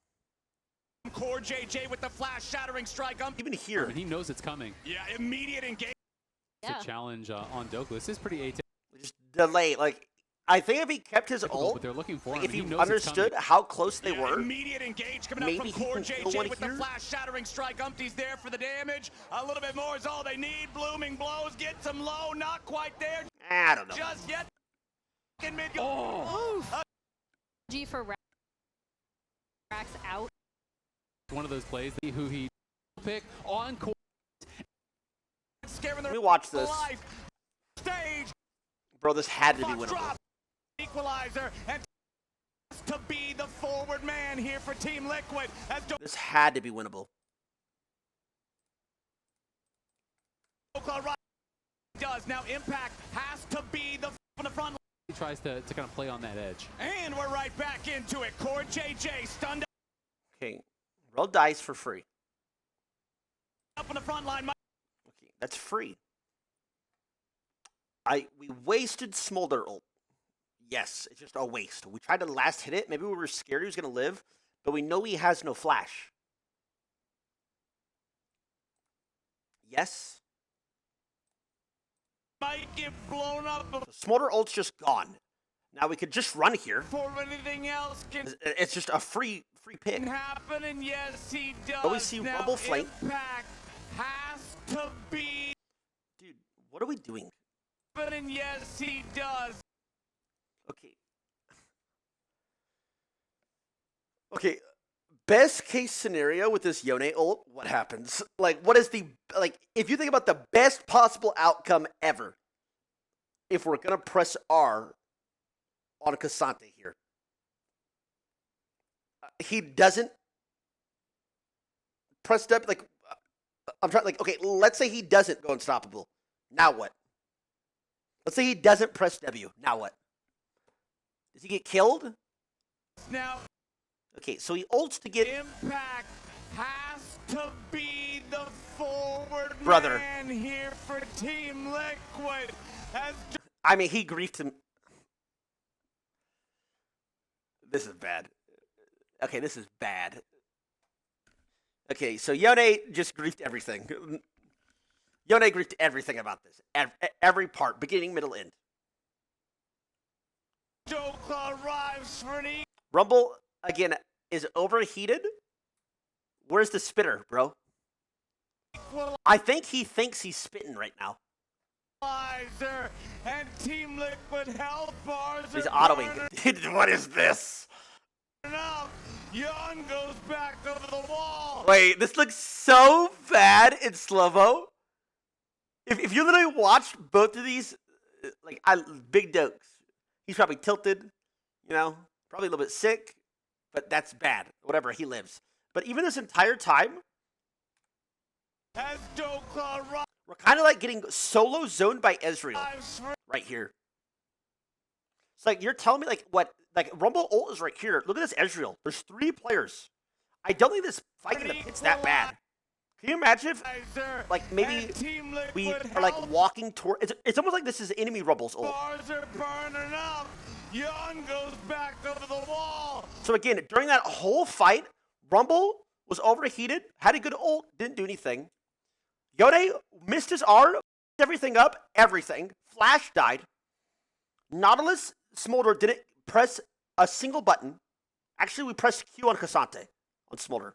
Core JJ with the flash shattering strike. Even I here. mean, he knows it's coming. Yeah, immediate engagement. Yeah. To challenge on Dokla. This is pretty atypical, Just delay. Like, I think if he kept his but ult, they're looking for like, him. if he knows it's understood coming. how close they Yeah, were, immediate engage coming maybe up he from Core can kill JJ one with here. the flash shattering strike. Umpty's there for the damage. A little bit more is all they need. Blooming blows, gets him low, not quite there I don't know. just yet. In mid. G for Rax out. One of those plays who he pick on core. Scaring the Let me watch this. life. Stage. Bro, this had to be Fox winnable. drop. Equalizer and to be the forward man here for Team Liquid as This had to be winnable. Dokla does now. Impact has to be the on the front. He tries to kind of play on that edge. And we're right back into it. Core JJ stunned Okay, roll dice for free. up on the front line. Okay, that's free. We wasted Smolder ult. Yes, it's just a waste. We tried to last hit it. Maybe we were scared he was gonna live, but we know he has no flash. Yes. Might get blown up. So Smolder ult's just gone. Now we could just run here. Before anything else can It's just a free pick. happen, and yes, he does. But we see now, Rumble flank. Impact has to be. Dude, what are we doing? And yes, he does. Okay. Okay. Best case scenario with this Yone ult, what happens? Like, what is the, like, if you think about the best possible outcome ever, if we're going to press R on Cassante here, he doesn't press W, like, I'm trying, like, okay, let's say he doesn't go unstoppable. Now what? Let's say he doesn't press W. Now what? Does he get killed? Now, okay, so he ults to get... Impact has to be the forward Brother. man here for Team Liquid. As I mean, he griefed him. This is bad. Okay, this is bad. Okay, so Yone just griefed everything. Yone griefed everything about this. Every part, beginning, middle, end. Joker arrives for an Rumble, again, is overheated. Where's the spitter, bro? I think he thinks he's spitting right now. equalizer, and Team Liquid health bars He's are autoing. What is this? burning up. Young goes back over the wall. Wait, this looks so bad in slow-mo. If you literally watch both of these, like, Big Dokes, he's probably tilted, you know, probably a little bit sick, but that's bad. Whatever, he lives. But even this entire time, As Dokla we're kind of like getting solo zoned by Ezreal arrives for right here. It's like, you're telling me, like, what, like, Rumble ult is right here. Look at this Ezreal. There's 3 players. I don't think this fight in the pit's that bad. Can you imagine if, equalizer, like, maybe and Team Liquid we are, like, health walking toward... It's almost like this is enemy Rumble's ult. bars are burning up. Young goes back over the wall. So again, during that whole fight, Rumble was overheated, had a good ult, didn't do anything. Yone missed his R, everything up, everything. Flash died. Nautilus Smolder didn't press a single button. Actually, we pressed Q on Cassante, on Smolder.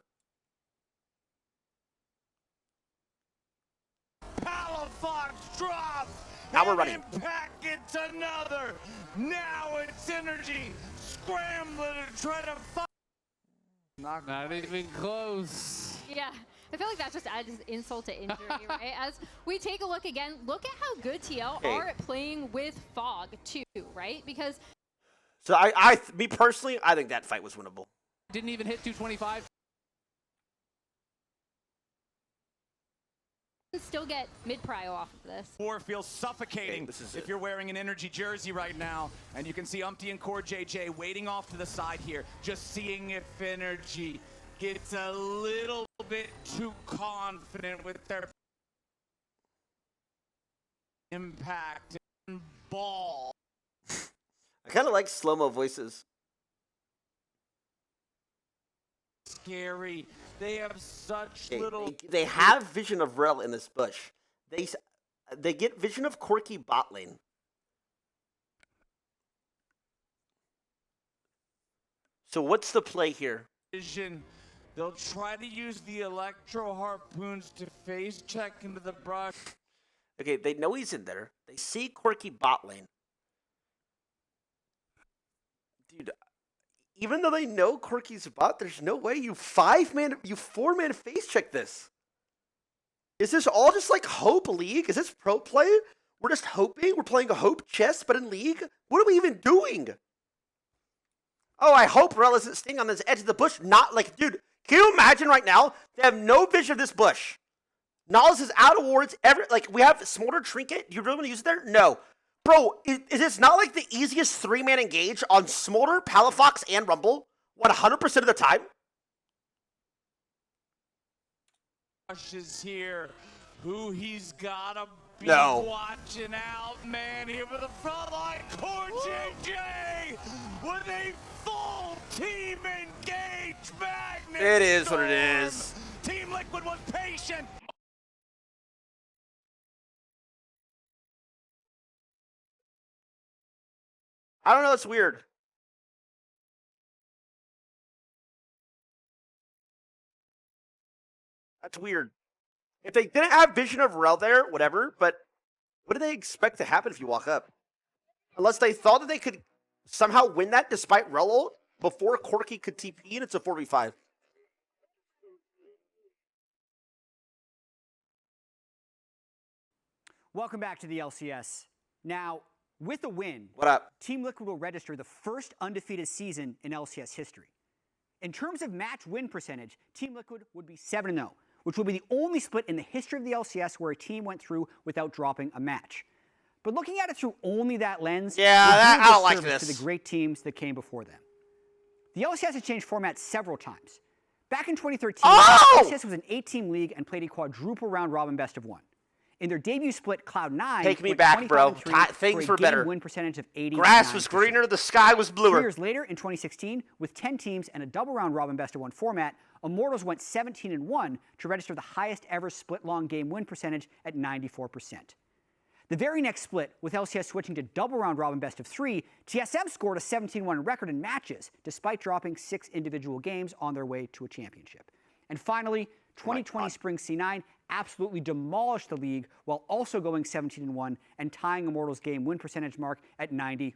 Palafox drops. Now we're and running. Impact gets another. Now it's Energy scrambling to try to fight. Not even close. Yeah, I feel like that just adds insult to injury, right? As we take a look again, look at how good TL are at playing with Fog too, right? Because So me personally, I think that fight was winnable. Didn't even hit 225. still get mid-prio off of this. War feels suffocating this is if it. you're wearing an Energy jersey right now. And you can see Umpty and Core JJ waiting off to the side here, just seeing if Energy gets a little bit too confident with their impact and ball. I kind of like slow-mo voices. Scary. They have such little... They have vision of Rel in this bush. They get vision of Corky bot lane. So what's the play here? vision. They'll try to use the electro harpoons to phase check into the brush. Okay, they know he's in there. They see Corky bot lane. Dude, even though they know Corky's bot, there's no way you 4-man face check this. Is this all just like Hope League? Is this pro play? We're just hoping? We're playing a Hope chess, but in League? What are we even doing? Oh, I hope Rel isn't staying on this edge of the bush. Not like, dude, can you imagine right now? They have no vision of this bush. Nautilus is out of wards. We have Smolder Trinket. Do you really want to use it there? No. Bro, is this not like the easiest 3-man engage on Smolder, Palafox, and Rumble 100% of the time? Rush is here. Who he's gotta be watching out, man. Here with the front line, Core JJ with a full team engage magnet. It is what it is. Team Liquid was patient. I don't know. It's weird. That's weird. If they didn't have Vision of Rel there, whatever, but what do they expect to happen if you walk up? Unless they thought that they could somehow win that despite Rel ult before Corki could TP, and it's a 4v5. Welcome back to the LCS. Now, with a win, What up? Team Liquid will register the first undefeated season in LCS history. In terms of match win percentage, Team Liquid would be 7-0, which will be the only split in the history of the LCS where a team went through without dropping a match. But looking at it through only that lens, I don't like to this. the great teams that came before them. The LCS has changed format several times. Back in 2013, LCS was an 8-team league and played a quadruple round robin best of 1. In their debut split, Cloud9 Take me went back, bro. 25-3 Things for a were better. game win percentage of 80%. Grass was greener, the sky was 2 bluer. years later, in 2016, with 10 teams and a double round robin best of 1 format, Immortals went 17-1 to register the highest ever split long game win percentage at 94%. The very next split, with LCS switching to double round robin best of 3, TSM scored a 17-1 record in matches, despite dropping 6 individual games on their way to a championship. And finally, 2020 Spring C9 absolutely demolished the league while also going 17-1 and tying Immortals' game win percentage mark at 94%.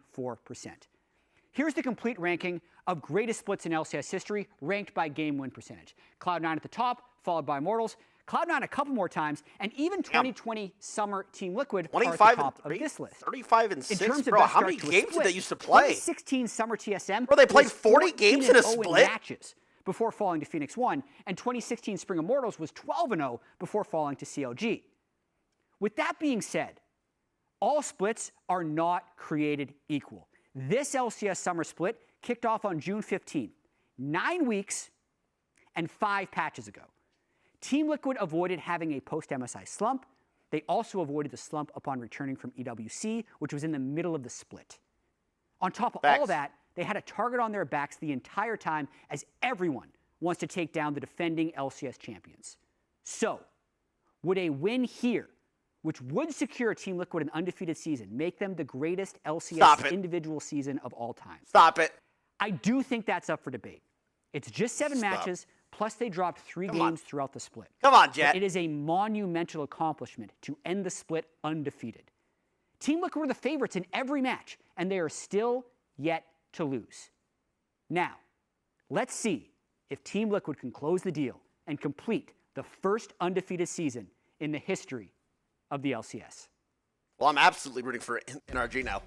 Here's the complete ranking of greatest splits in LCS history, ranked by game win percentage. Cloud9 at the top, followed by Immortals. Cloud9 a couple more times, and even 2020 Summer Team Liquid are at the top of this list. 35-6, In terms of bro. best How start many to a games did split, they used to play? 2016 Summer TSM Bro, they played was 40 games in a 14-0 split? matches before falling to Phoenix 1, and 2016 Spring Immortals was 12-0 before falling to CLG. With that being said, all splits are not created equal. This LCS Summer split kicked off on June 15th, 9 weeks and 5 patches ago. Team Liquid avoided having a post-MSI slump. They also avoided the slump upon returning from EWC, which was in the middle of the split. On top of all that, they had a target on their backs the entire time, as everyone wants to take down the defending LCS champions. So, would a win here, which would secure Team Liquid an undefeated season, make them the greatest LCS individual season of all time? Stop it. I do think that's up for debate. It's just 7 matches, plus they dropped 3 games throughout the split. Come on, Jet. But it is a monumental accomplishment to end the split undefeated. Team Liquid were the favorites in every match, and they are still yet to lose. Now, let's see if Team Liquid can close the deal and complete the first undefeated season in the history of the LCS. Well, I'm absolutely rooting for NRG now.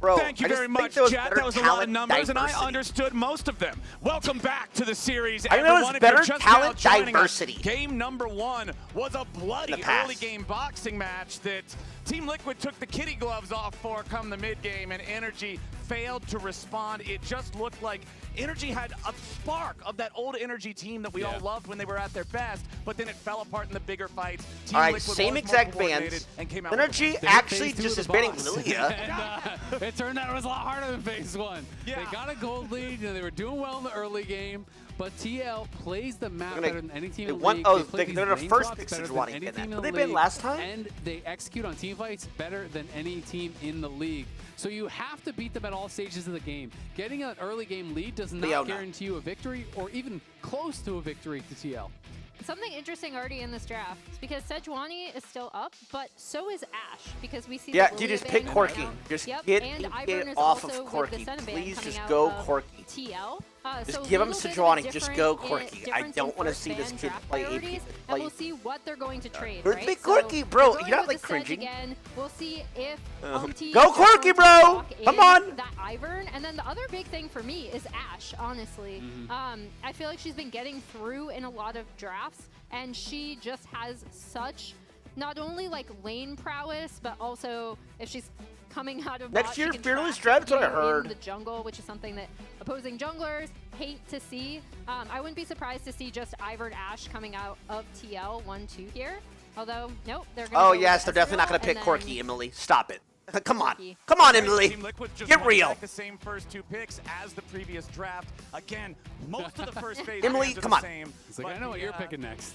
Bro, Thank you very much, Jet. That was a lot of numbers, and I understood most of them. Welcome back to the series, I know everyone. it's better If you're just talent now joining diversity. us, game number 1 was a bloody early game boxing match that Team Liquid took the kitty gloves off for come the mid game, and Energy failed to respond. It just looked like Energy had a spark of that old Energy team that we all loved when they were at their best, but then it fell apart in the bigger fights. Team All right, Liquid same was exact more bans. coordinated and came out Energy with a- actually Phase 2 just of is the banning boss. Lilia. And, it turned out it was a lot harder than phase 1. Yeah. They got a gold lead, and they were doing well in the early game, but TL plays the map better than any team in the league. They play they're the these first lane pick swaps better Sejuani than in any that. team in Did the they ban league, last time? and they execute on team fights better than any team in the league. So you have to beat them at all stages of the game. Getting an early game lead does not guarantee you a victory or even close to a victory to TL. Something interesting already in this draft is because Sejuani is still up, but so is Ash, because we see Yeah, the you Lilia just pick ban Corki. coming out. Just Yep, get and it Ivern is off of also with the Corki. Senna ban Please coming just out go of Corki. TL. Just So give him little bit of Sejuani. Just different go in- Corki. I difference in don't want to first see this ban kid draft play AP. priorities, and we'll see what they're going to trade, Where's right? Big So Corki, bro? they're You're not going like with the Sedge cringing. Again. We'll see if Go is Corki, going to bro! lock Come in on! That Ivern, and then the other big thing for me is Ash, honestly. I feel like she's been getting through in a lot of drafts, and she just has such not only like lane prowess, but also if she's coming out of Next bot, year, she can Fearless track Dread's what I you heard. in the jungle, which is something that opposing junglers hate to see. I wouldn't be surprised to see just Ivern Ash coming out of TL 1-2 here. Although, nope, they're going to Oh, yes, they're definitely not going to pick Corki, Emily. Stop it. Come on. Come on, Emily. Team Liquid just Get won real. back the same first 2 picks as the previous draft. Again, most of the first phase Emily, bans are come the on. same. It's like, but I know what the, you're picking next.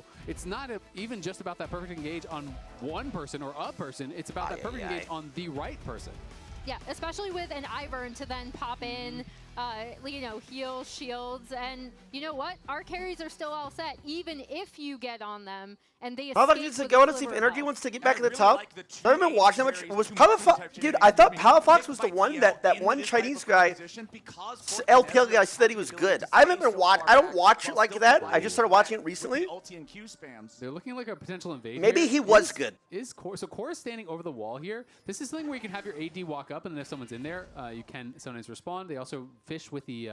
So it's not even just about that perfect engage on one person or a person. It's about that perfect engage on the right person. Yeah, especially with an Ivern to then pop in you know, heal, shields, and you know what? Our carries are still all set, even if you get on them and they How about escape needs to with go a to see if sliver of Energy health. wants to get back in the top? I haven't been watching that much. Was Palafox, dude, I thought Palafox was the one that one Chinese guy, LPL guy said he was good. I haven't been watching, I don't watch it like that. I just started watching it recently. They're looking like a potential invasion. Maybe he was good. So Core is standing over the wall here. This is something where you can have your AD walk up, and then if someone's in there, you can sometimes respond. They also fish with the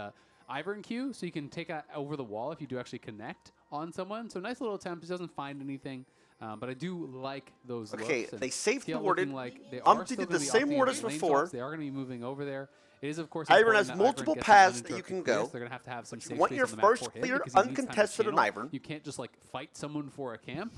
Ivern Q, so you can take out over the wall if you do actually connect on someone. So nice little attempt. It doesn't find anything. But I do like those Okay, looks. they safety TL warded. looking like they are still did gonna the be same opting ward in as lane before. tops. They are going to be moving over there. It is, of course, Ivern important has that multiple gets paths some that you can uninterrupted clears. go. They're going to have some safe You want space your on the map first for him clear because he needs time to uncontested in channel. Ivern. You can't just like fight someone for a camp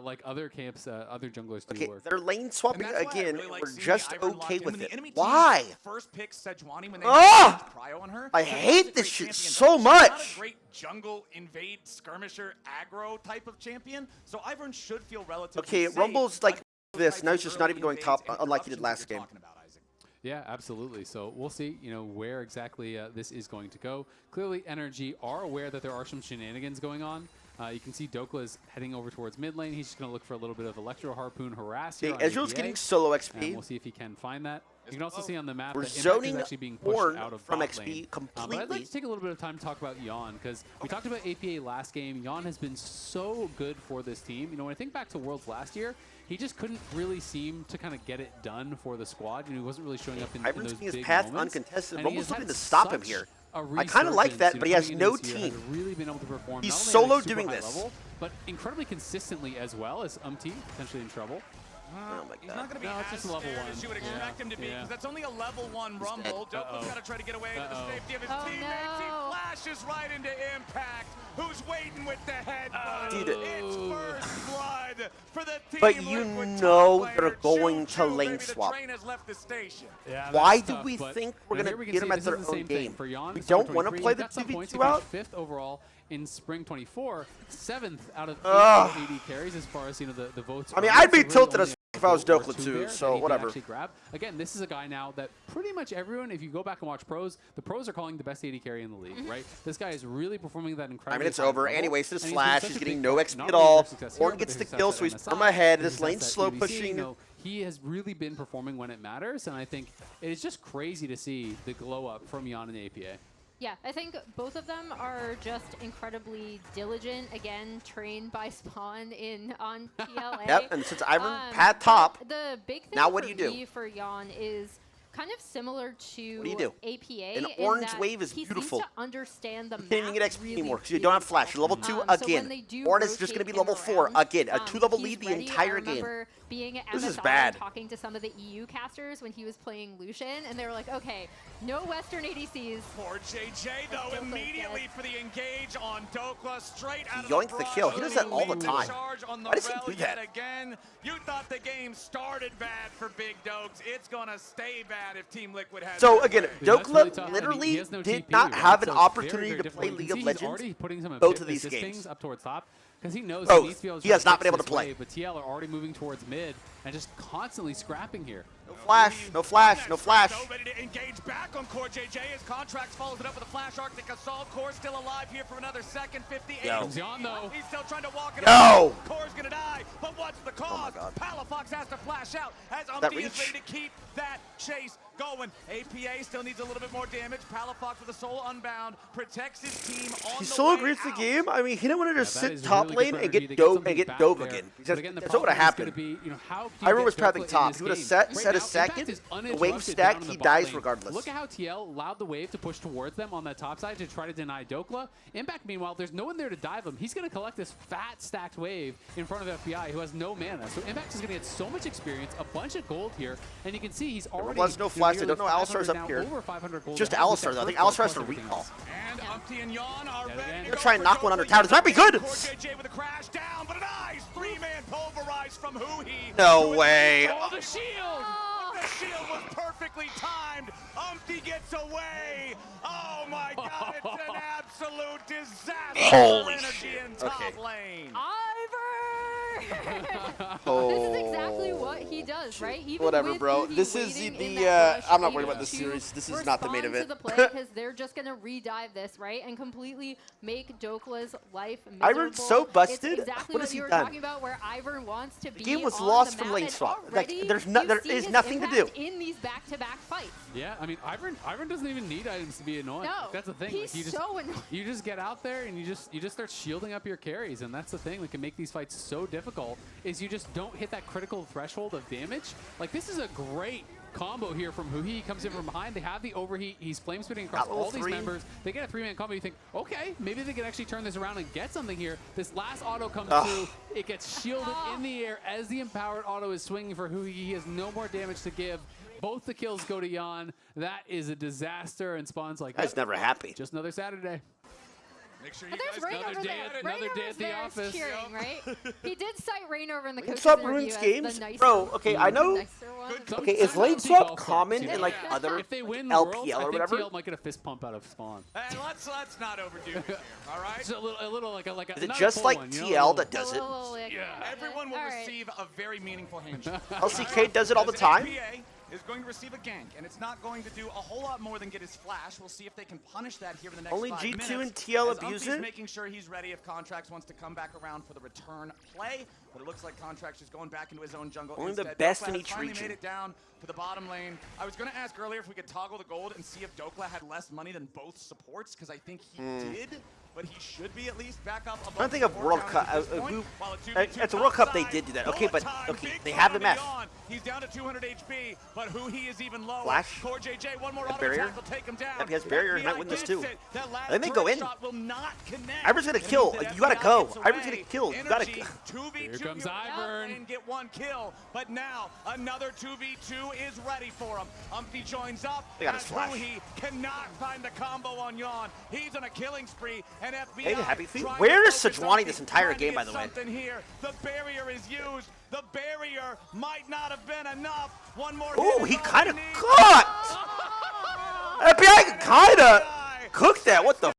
like other camps, other junglers do Okay, work. they're lane swapping again. Really like We're seeing just the Ivern okay locked in. with When the it. enemy team Why? First pick Sejuani when they Ah! Cryo on her. I So hate she's a this great shit champion, so but she's much. Not a great jungle invade skirmisher aggro type of champion. So Ivern should feel relatively Okay, safe. Rumble's like Those this. types Now of he's just not early even going invades top, and unlike he did corruptions last that you're game. talking about, Isaac. Yeah, absolutely. So we'll see, where exactly this is going to go. Clearly, Energy are aware that there are some shenanigans going on. You can see Dokla is heading over towards mid lane. He's just going to look for a little bit of Electro Harpoon harass here on Ezreal's APA, getting solo and XP. we'll see if he can find that. You can also see on the map We're that Impact zoning is actually being pushed Ornn out of from bot XP lane. But I'd completely. like to take a little bit of time to talk about Yon, because we talked about APA last game. Yon has been so good for this team. When I think back to Worlds last year, he just couldn't really seem to kind of get it done for the squad. He wasn't really showing up in Ivern's those keeping his big path moments. uncontested. And he Rumble's has looking had to stop him such here. a I kind of like resurgence, that, but he has coming into no this year, team. has really been able to perform. He's not only solo at a super doing high this. level, but incredibly consistently as well as potentially in trouble. Oh my He's not god. going to be No, it's as just level scared one. as you would Yeah, expect him to be, yeah. because that's only a level 1 Rumble. Dokla's got to try to get away to the safety of his Oh, teammates. no. He flashes right into Impact, who's waiting with the headbutt. Dude. It's first blood for the team. But you Liquid know top they're laner. going to Choo-choo, lane baby, swap. The train has left the station. Yeah, Why that's do tough, we but, think we're here going we to can get see them at this their is the own same thing game? for Yon We in don't Summer want to 23. play He the got some points. 2v2 He out? finished 5th overall in Spring 24, 7th out of 8 Ugh. AD carries as far as the votes. I mean, are. I'd be So really tilted only as a if I was vote or Dokla two too, there so that he did whatever. actually grab. Again, this is a guy now that pretty much everyone, if you go back and watch pros, the pros are calling the best AD carry in the league, right? This guy is really performing that incredible. I mean, it's over. And he wasted his and flash. been He's such a getting big no part, XP not at only all. their success here, Ornn but gets their the success kill, at so he's MSI, from ahead. their This lane success at slow UDC. pushing. He has really been performing when it matters, and I think it is just crazy to see the glow up from Yon and APA. Yeah, I think both of them are just incredibly diligent. Again, trained by Spawn on TLA. Yep, and since Ivern but pad top, the big thing now what for do you do? me for Yon is kind of similar to What do you do? APA. An in orange that wave is he beautiful. Seems to understand the you can't even map get XP really, anymore because you don't have really flash. You're level 2 so when again. they do Ornn is just going to be rotate level him 4 around, again. A 2-level he's lead the ready. entire I game. remember being at This is MSI bad. talking to some of the EU casters when he was playing Lucian, and they were like, okay, no Western ADCs. Poor JJ, though, Dokla immediately dead. for the engage on Dokla, straight out of Yoinked the kill. He does that all the leads time. charge on the Why does he rail do that? yet again. You thought the game started bad for Big Dokes. It's gonna stay bad if Team Liquid has So their again, way. Dude, that's really tough. Dokla I mean, literally he has no did TP, not right? have an So it's opportunity very, to very play difficult. League You of can see he's Legends already putting some both of assist these games. pings up towards top because he knows Both. he needs to be able to He has try not to been able fix to play. this wave, but TL are already moving towards mid and just constantly scrapping here. No flash, no flash, no flash. Though, ready to engage back on Core JJ. His Contracts follows it up with a flash Arctic Assault. Core still alive here for another second. 58. Yo. Comes Yon though. He's still trying to walk it Yo. up. Core's gonna die, but what's the cause? God. Palafox has to flash out as That Umti is reach. ready to keep that chase going. APA still needs a little bit more damage. Palafox with a soul unbound protects his team on He the solo way agrees the out. game. I mean, he didn't want to just That sit is top really lane good for and Energy get to dove something and back get dove there. again. But Because again, the that's what would have problem is happened. gonna be, how do you Ivern get was Dokla pathing in top. this He would have game? set Right a now, Impact second. is The wave uninterrupted stack. down in the He bot dies lane. regardless. Look at how TL allowed the wave to push towards them on that top side to try to deny Dokla. Impact, meanwhile, there's no one there to dive him. He's going to collect this fat stacked wave in front of FBI, who has no mana. So Impact is going to get so much experience, a bunch of gold here, and you can see he's already. was no flash. I nearly don't know Alistar's 500 up now, here. Over 500 gold. Just ahead with Alistar, that though. I think first Alistar has plus to everything recall. else. And Umti and Yon are Yet ready again. to They're go trying to for knock one under Dokla. tower. This might be good. Core JJ with a crash down, but a nice three-man pulverized from Huhi. No way. Oh, the shield! The shield was perfectly timed. Umti gets away. Oh my God, it's an absolute disaster. Holy for Energy shit. in top Okay. lane. Ivern! This is exactly what he does, right? Even Whatever, with bro. Yuhi This is waiting in the, that bush, I'm not worried able about this to series. This is not the main respond event. to the play because they're just going to re-dive this, right? And completely make Dokla's life miserable. Ivern's so busted. It's exactly What what has he you were done? talking about, where Ivern wants to be game was on lost the from map, lane and swap. Like, already there you've is seen nothing his to do. impact in these back-to-back fights. Yeah, I mean, Ivern doesn't even need items to be annoying. No, That's the thing. he's Like, so annoying. you just get out there and you just start shielding up your carries, and that's the thing that can make these fights so difficult. Is you just don't hit that critical threshold of damage. Like, this is a great combo here from Huhi. He comes in from behind. They have the overheat. He's flame spitting across all these members. They get a 3-man combo. You think, okay, maybe they can actually turn this around and get something here. This last auto comes through. It gets shielded in the air as the empowered auto is swinging for Huhi. He has no more damage to give. Both the kills go to Jan. That is a disaster, and Spawn's like, That's never happy. just another Saturday. Make sure But you there's guys Rain another over day there. at- Rain another day over at the there is office. cheering, right? He did cite Rain over in the Lane coaches swap interview ruins as games? the nicer, Bro, okay, I know. nicer one. Okay, is lane swap common in like other If they win LPL Worlds, I or think whatever? TL might get a fist pump out of Spawn. And let's not overdo it here, all right? Just a little like a Is it not a just full like one, you know, TL a that little- does it? Everyone will All right. receive a very meaningful handshake. LCK does it all the As time? APA is going to receive a gank, and it's not going to do a whole lot more than get his flash. We'll see if they can punish that here in the next Only 5 G2 minutes. and TL as abuse Umpty's it? making sure he's ready if Contracts wants to come back around for the return play. But it looks like Contracts is going back into his own jungle. Only the instead. best Dokla in has each finally region. made it down to the bottom lane. I was going to ask earlier if we could toggle the gold and see if Dokla had less money than both supports, because I think he did. But he should be at least back up above. I don't think of World Cup. At the World Cup, they did do that. Okay, but okay, they have the meth. He's down to 200 HP, but Huhi is even lower. Flash. Core JJ, one more That auto barrier. attack will take him down. Yep, he has barrier. He might FBI win this gets too. it. That last They may go turret in. shot will not connect. Ivern's gonna It kill. means that You gotta FBI go. gets Ivern's away. gonna kill. You gotta. Energy, 2v2 Here comes here Ivern. and get one kill, but now another 2v2 is ready for him. Umpty joins up. They got his as flash. Huhi cannot find the combo on Yawn. He's on a killing spree, and FBI Hey, happy feet. trying to Where is focus Sejuani Umpty, this entire trying to game, get by the way? something here. The barrier is used. The barrier might not have been enough. One more Ooh, hit he is all kind of we need. cooked. FBI kind of cooked that. What the?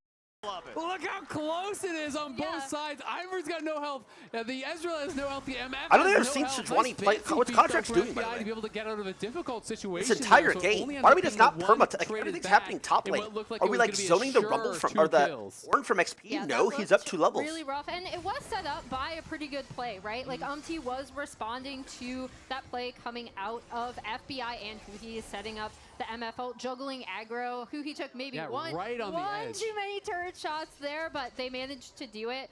Love it. Look how close it is on Yeah. both sides. Ivern's got no health. The Ezreal has no health. The MF I don't think has I've no seen health. Sejuani Nice play- fancy what's feat Contracts for doing, by the FBI way? to be able to get out of a difficult situation. This entire there, so it game. only ends Why are up we just being not the perma? one Like traded everything's back happening top in lane. what looked like Are it we was like gonna be a zoning the sure rumble from 2 or the kills. Orn from XP? Yeah, No, that he's looked up 2 levels. Really rough, and it was set up by a pretty good play, right? Like Umpty was responding to that play coming out of FBI, and Huhi is setting up the MF ult, juggling aggro. Huhi took maybe Yeah, one right on the edge. too many turret shots there, but they managed to do it.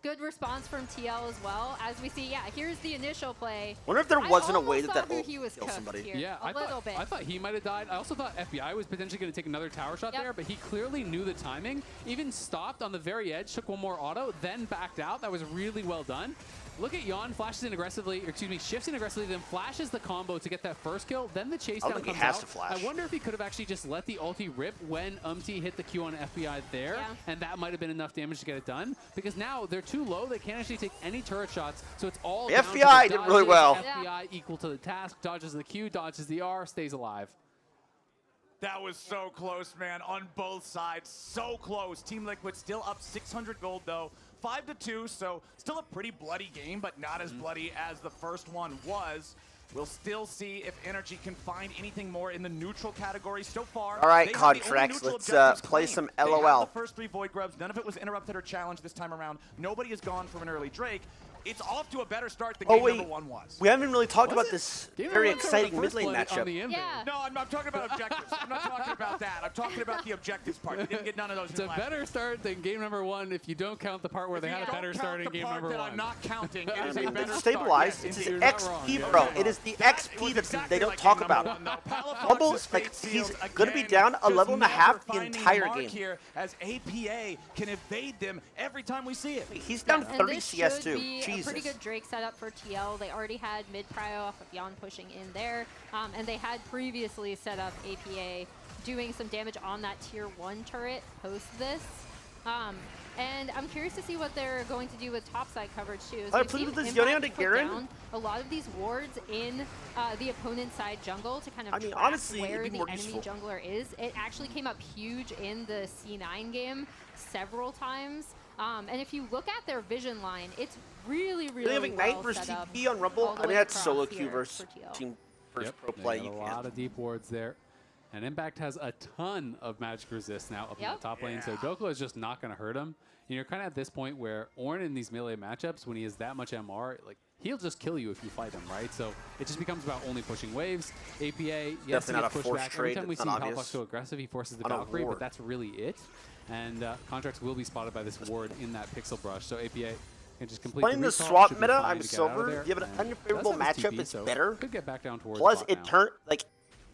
Good response from TL as well. As we see, yeah, here's the initial play. Wonder if there I wasn't a almost way that thought that ult Huhi was kill cooked somebody. here, Yeah, a little bit. I thought he might have died. I also thought FBI was potentially going to take another tower shot Yep. there, but he clearly knew the timing. Even stopped on the very edge, took one more auto, then backed out. That was really well done. Look at Yawn, flashes in aggressively, or excuse me, shifts in aggressively, then flashes the combo to get that first kill, then the chase I down don't think comes he has out. to flash. I wonder if he could have actually just let the ulti rip when Umpty hit the Q on FBI there, Yeah. and that might have been enough damage to get it done. Because now they're too low, they can't actually take any turret shots, so it's all The down to FBI the did really dodges. well. FBI equal to the task, dodges the Q, dodges the R, stays alive. That was so close, man, on both sides. So close. Team Liquid still up 600 gold, though. 5-2, so still a pretty bloody game, but not as bloody as the first one was. We'll still see if Energy can find anything more in the neutral category so far. All right, they have the only Contracts, neutral let's, objectives play claimed. some They have LOL. the first 3 Void Grubs. None of it was interrupted or challenged this time around. Nobody has gone from an early Drake. It's off to a better start than Oh game wait, number 1 was. we haven't really talked Was about it? this Game very number 1 started exciting the mid first lane play on matchup. the invade. Yeah. No, I'm talking about objectives. I'm not talking about that. I'm talking about the objectives part. You didn't get none of those. It's a better start than game number 1 if you don't count the part where they had a better start in game number 1. I'm not counting. It I is mean, a better it's stabilized. start. It's Yes, his you're not XP, wrong. bro. Yeah. It is the Yeah, it XP was that exactly they don't like talk game number about. 1, though. Palafox's Rumble, fate like, he's sealed gonna be again. down a Just level and a never half the finding entire mark game. here as APA can evade them every time we see it. He's down And 30 this CS should too. be a Jesus. pretty good Drake setup for TL. They already had mid prio off of Yawn pushing in there, and they had previously set up APA doing some damage on that tier 1 turret post this. And I'm curious to see what they're going to do with topside coverage too. As I we've played seen with this Impact Yone onto put Garen. down a lot of these wards in the opponent's side jungle to kind of I mean, track honestly, where it'd be the more enemy useful. jungler is. It actually came up huge in the C9 game several times. And if you look at their vision line, it's really, They really have Ignite well versus set up TP on Rumble. all the I mean, way that's across solo queue here versus for TL. team first Yep, pro they play. got You a can't. lot of deep wards there. And Impact has a ton of magic resist now up in the top lane, so Doko is just not going to hurt him. And you're kind of at this point where Ornn in these melee matchups, when he has that much MR, like he'll just kill you if you fight him, right? So it just becomes about only pushing waves. APA, yes, he Definitely not gets a pushed forced back. Every trade, time we it's see not Palafox obvious. go aggressive, he forces the On a Valkyrie, ward. but that's really it. And Contracts will be spotted by this ward in that pixel brush. So APA can just complete Playing the the recall, swap should be meta, fine I'm to get out of silver. there, You have an and unfavorable does have his matchup, TP, it's so better. Could get back down towards Plus, bot it now. turned like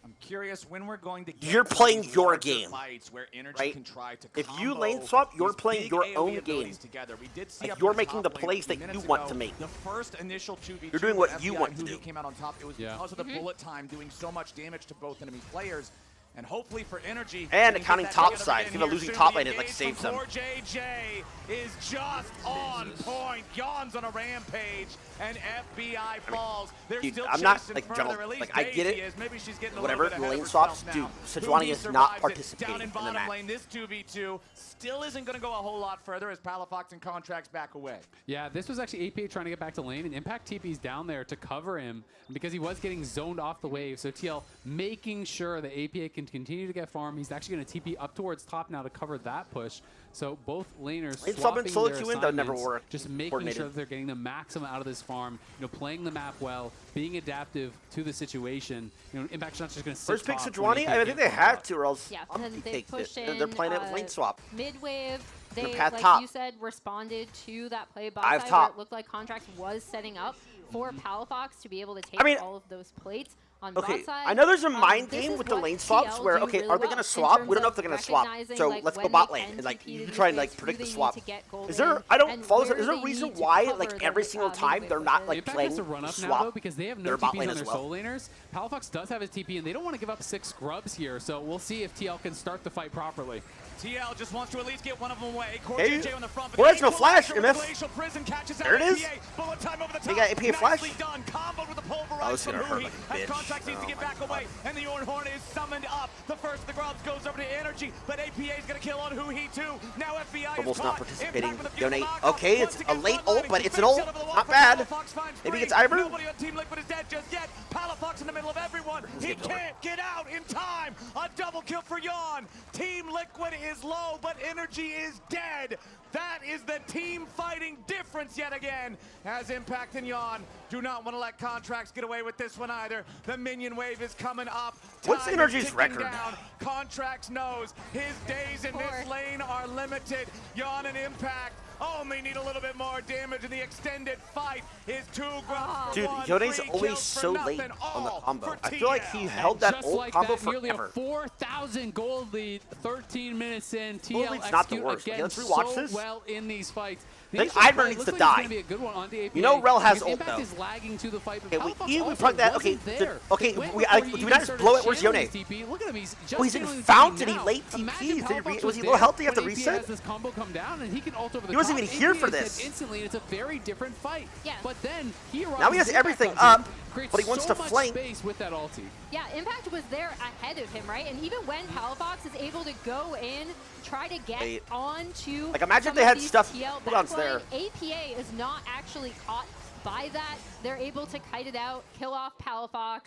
I'm curious when we're going to get You're to playing these your larger game, fights where Energy right? can try to If you combo lane swap, you're these playing big your AoE own abilities game. together. We did see Like, up in you're the making top the lane plays a few that you minutes want ago, to make. The first initial 2v2 You're doing what with you FBI want and to Who He do. came out on top. It was Yeah. because of the bullet time doing so much damage to both enemy players. And hopefully for Energy, And we can accounting get that top together side. again Even here losing soon. top The lane, it, like, engage saves from them. Core JJ is just on point. Yon's on a rampage, and FBI falls. They're dude, still I'm not, chasing like, further. general- At least like, I get Daisy it. is. Maybe she's getting a Whatever, little bit ahead lane of herself swaps, now. dude, Who Sejuani he is not survives it participating down in in the bottom match. lane. This 2v2 still isn't going to go a whole lot further as Palafox and Contracts back away. Yeah, this was actually APA trying to get back to lane, and Impact TP's down there to cover him because he was getting zoned off the wave. So TL making sure that APA can continue to get farm. He's actually going to TP up towards top now to cover that push. So both laners Lane swap and swapping solo their queue in, that would never assignments, work. just making Coordinated. sure that they're getting the maximum out of this farm, playing the map well, being adaptive to the situation. Impact's not just going to sit First pick top when Sejuani, AP I think can't they farm had top. to, or else Yeah, Umpty and they takes push it. in. They're playing it lane swap. Mid-wave, They're they, path like top. you said, responded to that play bot I have side top. where it looked like Contracts was setting up for Palafox to be able to take I mean, all of those plates on Okay, bot side. I know there's a mind This game is with the what lane swaps TL where, do okay, really are they well going to in swap? We terms don't know of if they're going to swap. recognizing, So like, let's go when bot they lane. can And like, TP you to try and the like space, predict who the they swap. need to get gold Is there, in, I don't and follow, where is there they a reason need to why, cover like, their, every single time mid-wave they're not, pushes. like, Impact playing has to run up now, swap? though, because they have no They're bot TPs lane on as their well. solo laners. Palafox does have his TP, and they don't want to give up 6 scrubs here, so we'll see if TL can start the fight properly. TL just wants to at least get one of them away. Core Hey, JJ on the front. well, that's no flash, Equalizer with MF. Glacial Prison catches There out it is. APA. Bullet time over the They top. got APA flash. Nicely done. Comboed with the pulverize Oh, this is from gonna hurt Huhi like a as bitch. Contracts needs to Oh get my back away. And the Ornhorn is summoned up. The first of the grubs goes over to Energy, but APA is going to kill on Huhi too. Now FBI Almost is not caught. participating. Impact with a beautiful Donate. knockoff. Okay, Once it's again, a late frontlining. ult, but it's an Big ult. shot over the wall Not for bad. Palafox finds Maybe free. it's Iber. Nobody on Team Liquid is dead just yet. Palafox in the middle of everyone. He get over. can't get out in time. A double kill for Yon. Team Liquid is low, but Energy is dead. That is the team fighting difference yet again. As Impact and Yon do not want to let Contracts get away with this one either. The minion wave is coming up. What's Time is Energy's ticking record? down. Contracts knows his days in this lane are limited. Yon and Impact only need a little bit more damage in the extended fight. His 2 grubs for Dude, 1, Yone's 3 always kills for so nothing, late on the all combo. for I feel like TL. he held that Just old like combo that, nearly forever. a 4,000 gold lead, 13 minutes in. Gold TL lead's not the execute worst. Okay, again let's rewatch so this. well in these fights. I think initial Iber play needs looks to like die. It's going to be a good one on the APA. You know Rel has because ult, Impact though. is lagging to the fight, but Okay, Palafox we also plug that. Okay, wasn't there. okay, It went we before do he we even not just started blow it? Where's channeling Yone? his TP. Look at him, he's just Oh, he's in channeling his Fountain. TP He now. late Imagine TPs. Palafox Was he a there little healthy after when APA reset? has this combo come down, and he can ult over the He wasn't top. even here APA for is dead this. instantly, and it's a very different fight. Yeah. But then he arrives. Now he has Impact everything comes in, up, creates but he wants so to much flank. space with that ulti. Yeah, Impact was there ahead of him, right? And even when Palafox is able to go in, try to get Wait. onto Like, imagine some if they of had these stuff TL cooldowns backline, there. APA is not actually caught by that. They're able to kite it out, kill off Palafox.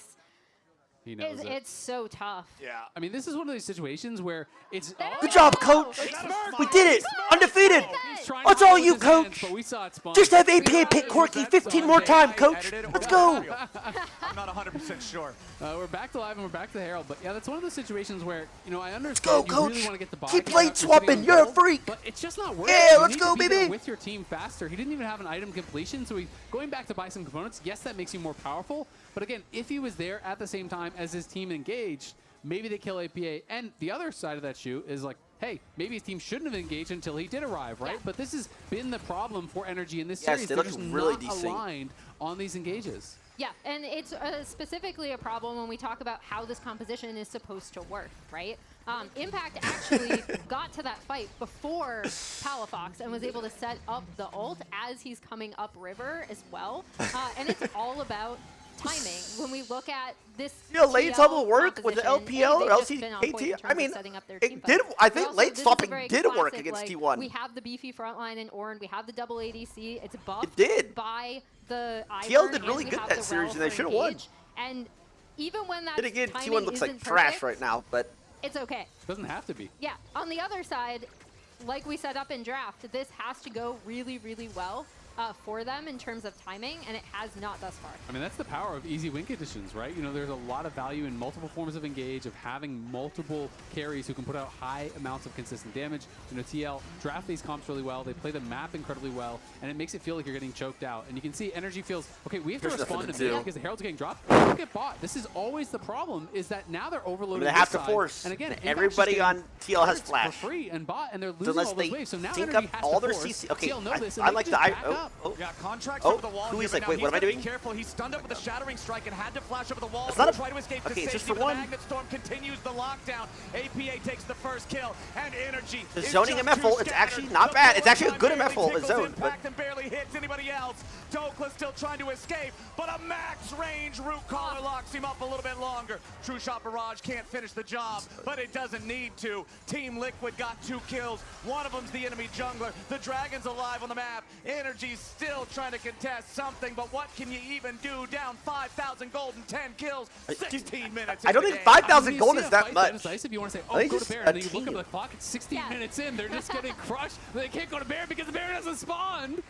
He knows it. It's so tough. Yeah. I mean, this is one of these situations where it's Good job, coach. We did it. Undefeated. He's trying That's to all with you, his hands, coach. but we saw it spawn. Just have APA pick Corky 15 more times, coach. Edited or Let's was go. it real? I'm not 100% sure. We're back to live and we're back to Herald, but yeah, that's one of those situations where I go, understand you coach. really want to get the buy. Keep you're lane not just sitting swapping. on You're a gold, freak. but it's just not working. Yeah, You let's need go, to be there baby. with your team faster. He didn't even have an item completion, so he's going back to buy some components. Yes, that makes you more powerful, but again, if he was there at the same time as his team engaged, maybe they kill APA. And the other side of that shoe is like, hey, maybe his team shouldn't have engaged until he did arrive, right? Yeah. But this has been the problem for Energy in this Yes, series. they They're look just really not decent. aligned on these engages. Yeah, and it's specifically a problem when we talk about how this composition is supposed to work, right? Impact actually got to that fight before Palafox and was able to set up the ult as he's coming up river as well. And it's all about timing. When we look at this, Yeah, late TL double work with the composition, LPL they've or just been on point in LCKT. terms I of mean, setting up their team it did. fights. I But think also, late this is a stopping very did work classic, against like, T1. We have the beefy frontline in Ornn. We have the double ADC. It's buffed It did. by the TL Ivern, did really and we good have that the series, Rel and they for should've won. Engage. And even when that Then again, timing T1 looks like isn't trash perfect, right now, but it's okay. Doesn't have to be. Yeah, on the other side, like we set up in draft, this has to go really, really well for them in terms of timing, and it has not thus far. I mean, that's the power of easy win conditions, right? You know, there's a lot of value in multiple forms of engage, of having multiple carries who can put out high amounts of consistent damage. You know, TL draft these comps really well. They play the map incredibly well, and it makes it feel like you're getting choked out. And you can see Energy feels, okay, we have to There's respond nothing to to this do. because the Herald's getting dropped. Look at bot. This is always the problem, is that now they're overloading they have this to side. force. And again, Everybody on TL has for flash. free and bot, and they're So losing unless all those they waves. So now sync Energy up has all to their force. CC. Okay, TL know this, and I they like can the just back up. Yeah, contracts Oh, over the wall who here, is but like, now wait, he's what am I gotta be doing? careful. He's stunned up with a shattering strike and had to flash over the wall That's to not a- try to escape okay, to it's just safety. for But the one. Magnet Storm continues the lockdown. APA takes the first kill, and Energy The is zoning just MF ult, too it's scattered. actually not The bad. It's bullet actually a time good barely MF ult, tickles zone, impact and barely hits anybody else. Dokla still trying to escape, but a max range root collar locks him up a little bit longer. True Shot Barrage can't finish the job, but it doesn't need to. Team Liquid got 2 kills. One of them's the enemy jungler. The Dragon's alive on the map. Energy's still trying to contest something, but what can you even do? Down 5,000 gold and 10 kills. 16 minutes. I don't into think the game. 5,000 gold is that much. If you want to say, I oh, think go just to Baron, a and then you look team. at the clock, it's 16 Yeah. minutes in, they're just getting crushed. They can't go to Baron because the Baron hasn't spawned.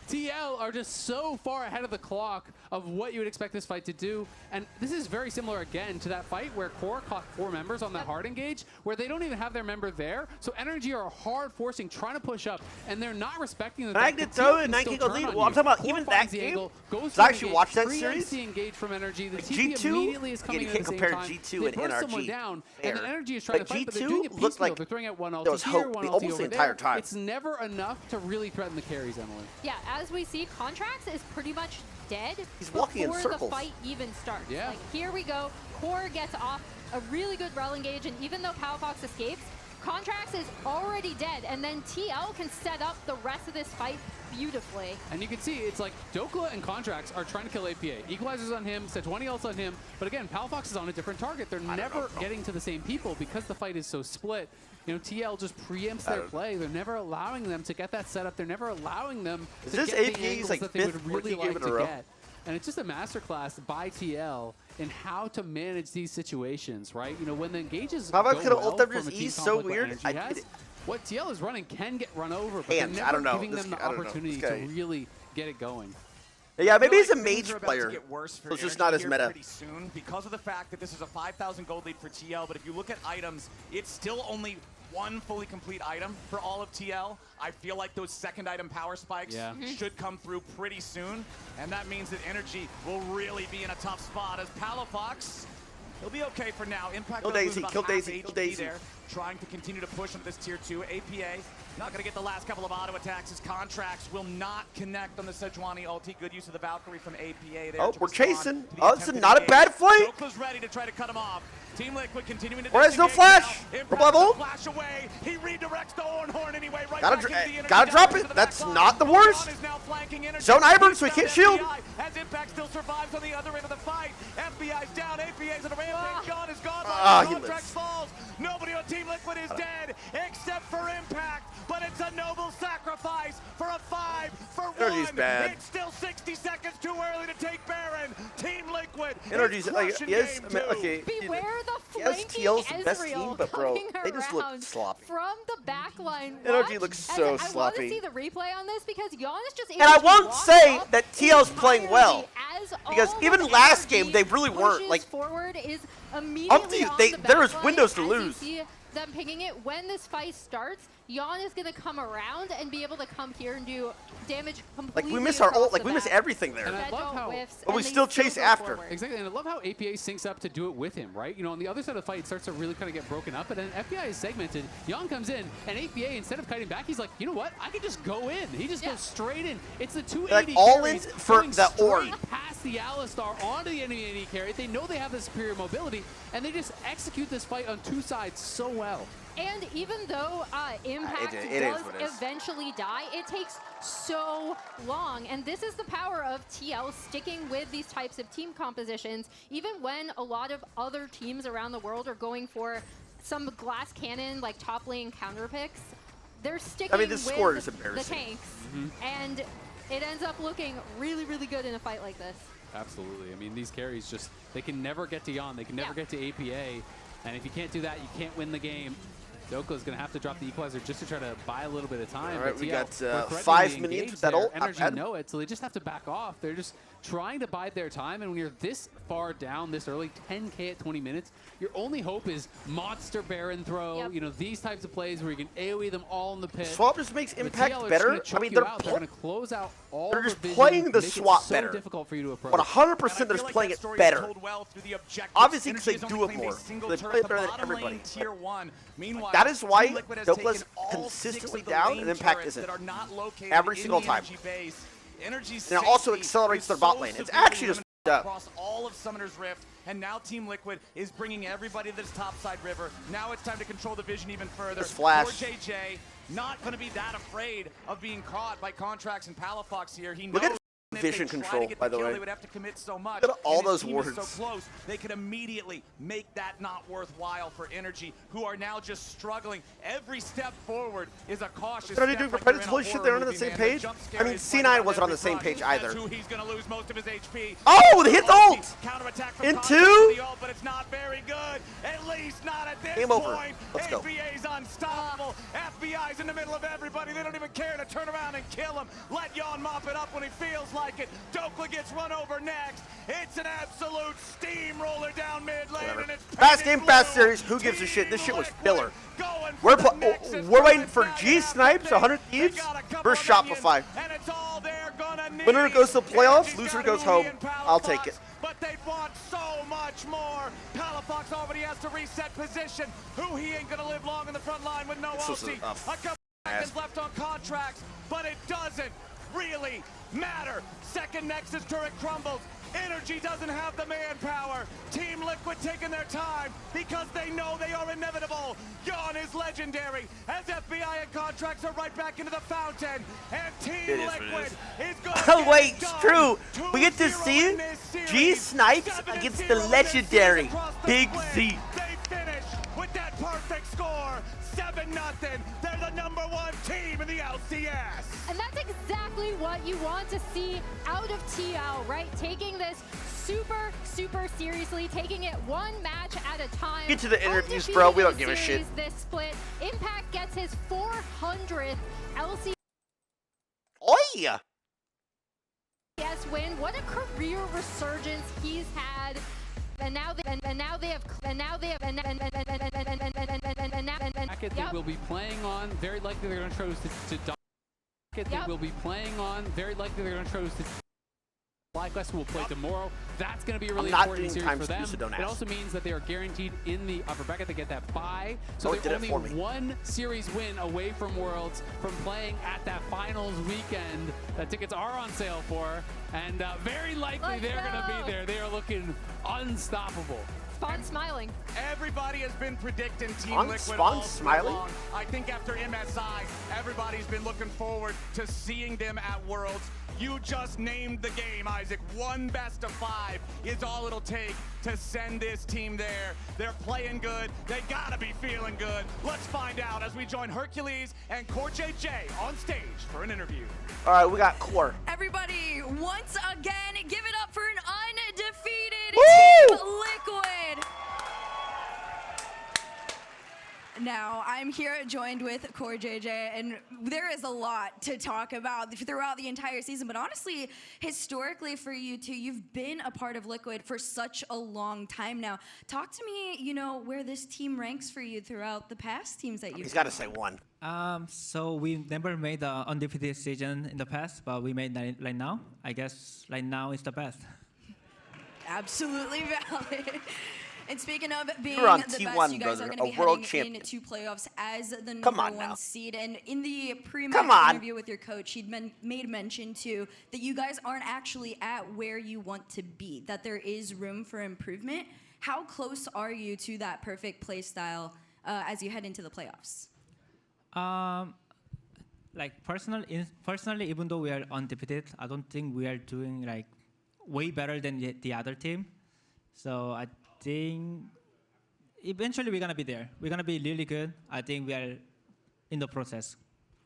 TL are just so far ahead of the clock of what you would expect this fight to do. And this is very similar again to that fight where Core caught 4 members on that hard engage, where they don't even have their member there. So Energy are hard forcing, trying to push up, and they're not respecting the fact Magnet that TL throw can and still 19 goes turn lead. on Well, I'm you. talking about Core even finds that the game. angle, goes So I for actually engage, watched that preempts series. the engage from Energy. The Like TP G2, immediately is again, coming you in can't at the same compare time. G2 They and burst NRG, someone down, and fair. then Energy is trying Like to fight, but they're G2 doing it looked piecemeal. like They're throwing out one there ulti was here, hope one almost ulti the over entire there. time. It's never enough to really threaten the carries, Emily. Yeah, as we see, Contracts is pretty much dead He's walking in before circles. the fight even starts. Yeah. Like, here we go. Core gets off a really good rel engage, and even though Palafox escapes, Contracts is already dead, and then TL can set up the rest of this fight beautifully. And you can see it's like Dokla and Contracts are trying to kill APA. Equalizer's on him, Sejuani else on him, but again, Palafox is on a different target. They're never getting to the same people because the fight is so split. You know, TL just preempts their play. They're never allowing them to get that setup. They're never allowing them Is to this get the APA's, angles like, that they 5th would really 14 game like in a to row? get. And it's just a masterclass by TL in how to manage these situations, right? You know, when the engages How about go could've well ulted from his a team E so conflict like weird? Energy I has, did it. what TL is running can get run over, but Hands, they're I don't never know. giving This them the guy- I don't know. opportunity This to guy- really get it going. Yeah, maybe he's a I feel like mage things are about player. to get worse for So it's just Energy not as here meta. Pretty soon because of the fact that this is a 5,000 gold lead for TL, but if you look at items, it's still only one fully complete item for all of TL. I feel like those second item power spikes should come through pretty soon, and that means that Energy will really be in a tough spot as Palafox. He'll be okay for now. Impact Kill does lose Daisy, about kill half Daisy, kill HP Daisy. there, trying to continue to push into this tier 2. APA not going to get the last couple of auto attacks. His Contracts will not connect on the Sejuani ulti. Good use of the Valkyrie from APA there. Oh, to we're respond chasing. to the Oh, this is attempted not a engage. bad fight. Dokla's ready to try to cut him off. Team Liquid continuing to Where's no disengage flash? now. Purple level? Flash away. He redirects the Ornhorn anyway. Right Gotta back into the energy gotta drop down it. into the That's back line. not the worst. Ornhorn is now flanking Energy. Zone Ivern, so he He's can't found shield. FBI as Impact still survives on the other end of the fight. FBI's down. APA's in a rampage. God is gone. He Contract lives. falls. Nobody on Team Liquid is dead except for Impact. But it's a noble sacrifice for a 5-for-1. Energy's bad. It's still 60 seconds too early to take Baron. Team Liquid. Energy's is like, crushing yes, game I mean, two. okay. Beware the Yes, flanking TL's the best Ezreal team, but bro, coming they just look around sloppy. from the back line. Energy Watch looks as so I want sloppy. to see the replay on this because Giannis just And I won't say that TL's playing well, because all even the last game, energy they really weren't, pushes like, forward is up to immediately you, on they- the there is back line windows to as lose. You see them picking it when this fight starts. Jan is going to come around and be able to come here and do damage completely. Like, we miss our across ult, like, the we miss back. everythard there. And I love how- But we still chase after. Exactly, and I love how APA syncs up to do it with him, right? You know, on the other side of the fight, it starts to really kind of get broken up, but then FBI is segmented. Jan comes in, and APA, instead of kiting back, he's like, you know what? I can just go in. He just goes straight in. It's the 280 Like, all carries in for going the straight orb. past the Alistar onto the enemy AD carry. They know they have the superior mobility, and they just execute this fight on two sides so well. And even though Impact it is does what it is. eventually die, it takes so long. And this is the power of TL sticking with these types of team compositions, even when a lot of other teams around the world are going for some glass cannon, like top lane counter picks. They're sticking this score with is embarrassing. the tanks. And it ends up looking really, really good in a fight like this. Absolutely. I mean, these carries just, they can never get to Yon. They can never get to APA. And if you can't do that, you can't win the game. Doko's going to have to drop the equalizer just to try to buy a little bit of time. All right, But we TL, got we're 5 threateningly minutes. engaged That there. ult, not Energy bad. know it, so they just have to back off. They're just trying to bide their time. And when you're this far down this early, 10K at 20 minutes, your only hope is monster Baron throw, Yep. you know, these types of plays where you can AoE them all in the pit. Swap just makes But Impact TL are just better. gonna choke I mean, you they're out. They're going to close out all they're the just vision, playing the make swap it so better. difficult for you to approach. But 100% they're just playing it better. Obviously, because they do it more. So they play it better than everybody. Tier 1. Meanwhile, That is why Team Liquid has Dokla's taken all consistently 6 of the down lane and Impact turrets isn't. that are not located Every in single the time. Energy base. Energy's And it also safety accelerates is their bot so lane. It's severely actually just limited up. across all of Summoner's Rift, and now Team Liquid is bringing everybody to this topside river. Now it's time to control the vision even further. This flash. Poor JJ, not going to be that afraid of being caught by Contracts and Palafox here. He Look knows at if vision they try control, to get by the kill, way. they would have to commit so much. Look at all and his those team is wards. so close, they could immediately make that not worthwhile for Energy, who are now just struggling. Every step forward is a cautious What are they step, doing like for Predators? they're in a Holy shit, horror they're on the movie, same man. page? Jump I scare mean, is C9 right wasn't on every the same front. page either. That's who he's going to lose most of his HP. Oh, they hit the ult! Counterattack from In Contracts two? with the ult, but it's not very good. At least not at this Game over. point. Let's go. APA's unstoppable. FBI's in the middle of everybody. They don't even care to turn around and kill him. Let Yon mop it up when he feels like it. Dokla gets run over next. It's an absolute steamroller down mid lane, and it's Fast painted game, fast blue. series. Who gives a shit? This shit was Team filler. Liquid going We're for the Nexus, we're waiting but for it's G not Snipes, happening. 100 They Thieves got a couple versus of minions, Shopify. and it's all they're gonna need. Winner goes to the playoffs, Energy's loser got goes Uli home. and I'll Palafox, take it. But they want so much more. Palafox already has to reset position. Who he ain't gonna live long in the front line with no This was ulti. a A couple seconds left on Contracts, but it doesn't really matter. Second Nexus turret crumbles. Energy doesn't have the manpower. Team Liquid taking their time because they know they are inevitable. Yon is legendary as FBI and Contracts are right back into the fountain. And Team Liquid is going Oh, to wait, it's true. We get to see G Snipes against the legendary Big Z. They finish with that perfect score. 7-0. They're the #1 team in the LCS. And that's exactly what you want to see out of TL, right? Taking this super, super seriously, taking it one match at a time. Get to the interviews, bro. We don't give a Undefeated in shit. the series This split. Impact gets his 400th LCS Oi! win. What a career resurgence he's had. And now they have Bracket they will be playing on. Very likely they're going to choose to bracket they will be playing on. Very likely they're going to choose to. FlyQuest will play tomorrow. That's going to be a really I'm not important doing series time for them. so don't It ask. also means that they are guaranteed in the upper bracket. They get that bye. So Oh, it they're did it only for me. one series win away from Worlds from playing at that finals weekend that tickets are on sale for. And very likely Let's they're going to go. be there. They are looking unstoppable. Spawn smiling. Everybody has been predicting Team On Liquid Spawn all season smiling? long. I think after MSI, everybody's been looking forward to seeing them at Worlds. You just named the game, Isaac. One best of 5 is all it'll take to send this team there. They're playing good. They gotta be feeling good. Let's find out as we join Hercules and Core JJ on stage for an interview. All right, we got Core. Everybody, once again, give it up for an undefeated Woo! Team Liquid. Now, I'm here joined with Core JJ, and there is a lot to talk about throughout the entire season, but honestly, historically for you two, you've been a part of Liquid for such a long time now. Talk to me, you know, where this team ranks for you throughout the past teams that you've He's got to say one. So we never made the undefeated season in the past, but we made that right now. I guess right now is the best. Absolutely valid. And speaking of being You're on the T1, best, you guys brother, are going to a be world heading champion. into playoffs as the Come on #1 now. seed. And in the Come pre-match on. interview with your coach, he'd made mention too that you guys aren't actually at where you want to be, that there is room for improvement. How close are you to that perfect play style as you head into the playoffs? Like personally, even though we are undefeated, I don't think we are doing like way better than the other team. So I think eventually we're gonna be there. We're gonna be really good. I think we are in the process.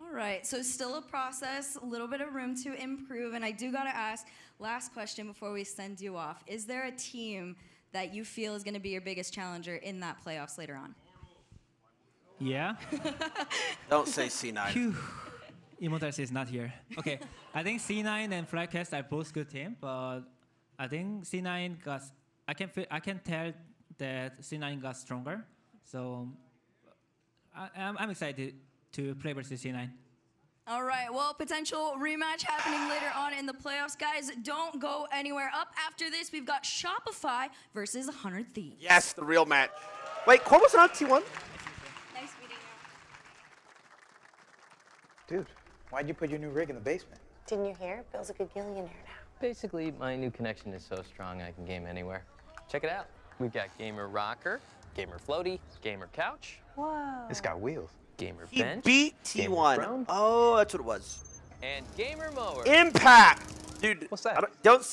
All right, so still a process, a little bit of room to improve, and I do gotta ask, last question before we send you off. Is there a team that you feel is gonna be your biggest challenger in that playoffs later on? Yeah. Don't say C9. Phew. Immortals is not here. Okay, I think C9 and Flycast are both good team, but I think C9 got. I can tell that C9 got stronger. So I'm excited to play versus C9. All right, well, potential rematch happening later on in the playoffs. Guys, don't go anywhere. Up after this, we've got Shopify versus 100 Thieves. Yes, the real match. Wait, Core wasn't on T1? Nice meeting you. Dude, why'd you put your new rig in the basement? Didn't you hear? Bill's a good billionaire now. Basically, my new connection is so strong I can game anywhere. Check it out. We've got Gamer Rocker, Gamer Floaty, Gamer Couch. Whoa. It's got wheels. Gamer He Bench. beat Gamer T1. Throne, Oh, that's what it was. and Gamer Mower. Impact! Dude, What's that?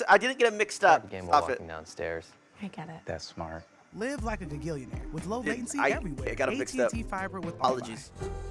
I didn't get it mixed up. Game while Stop it. walking downstairs. I get it. That's smart. Live like a gagillionaire with low Dude, latency I everywhere. got it mixed up. AT&T fiber with Apologies. Wi-Fi.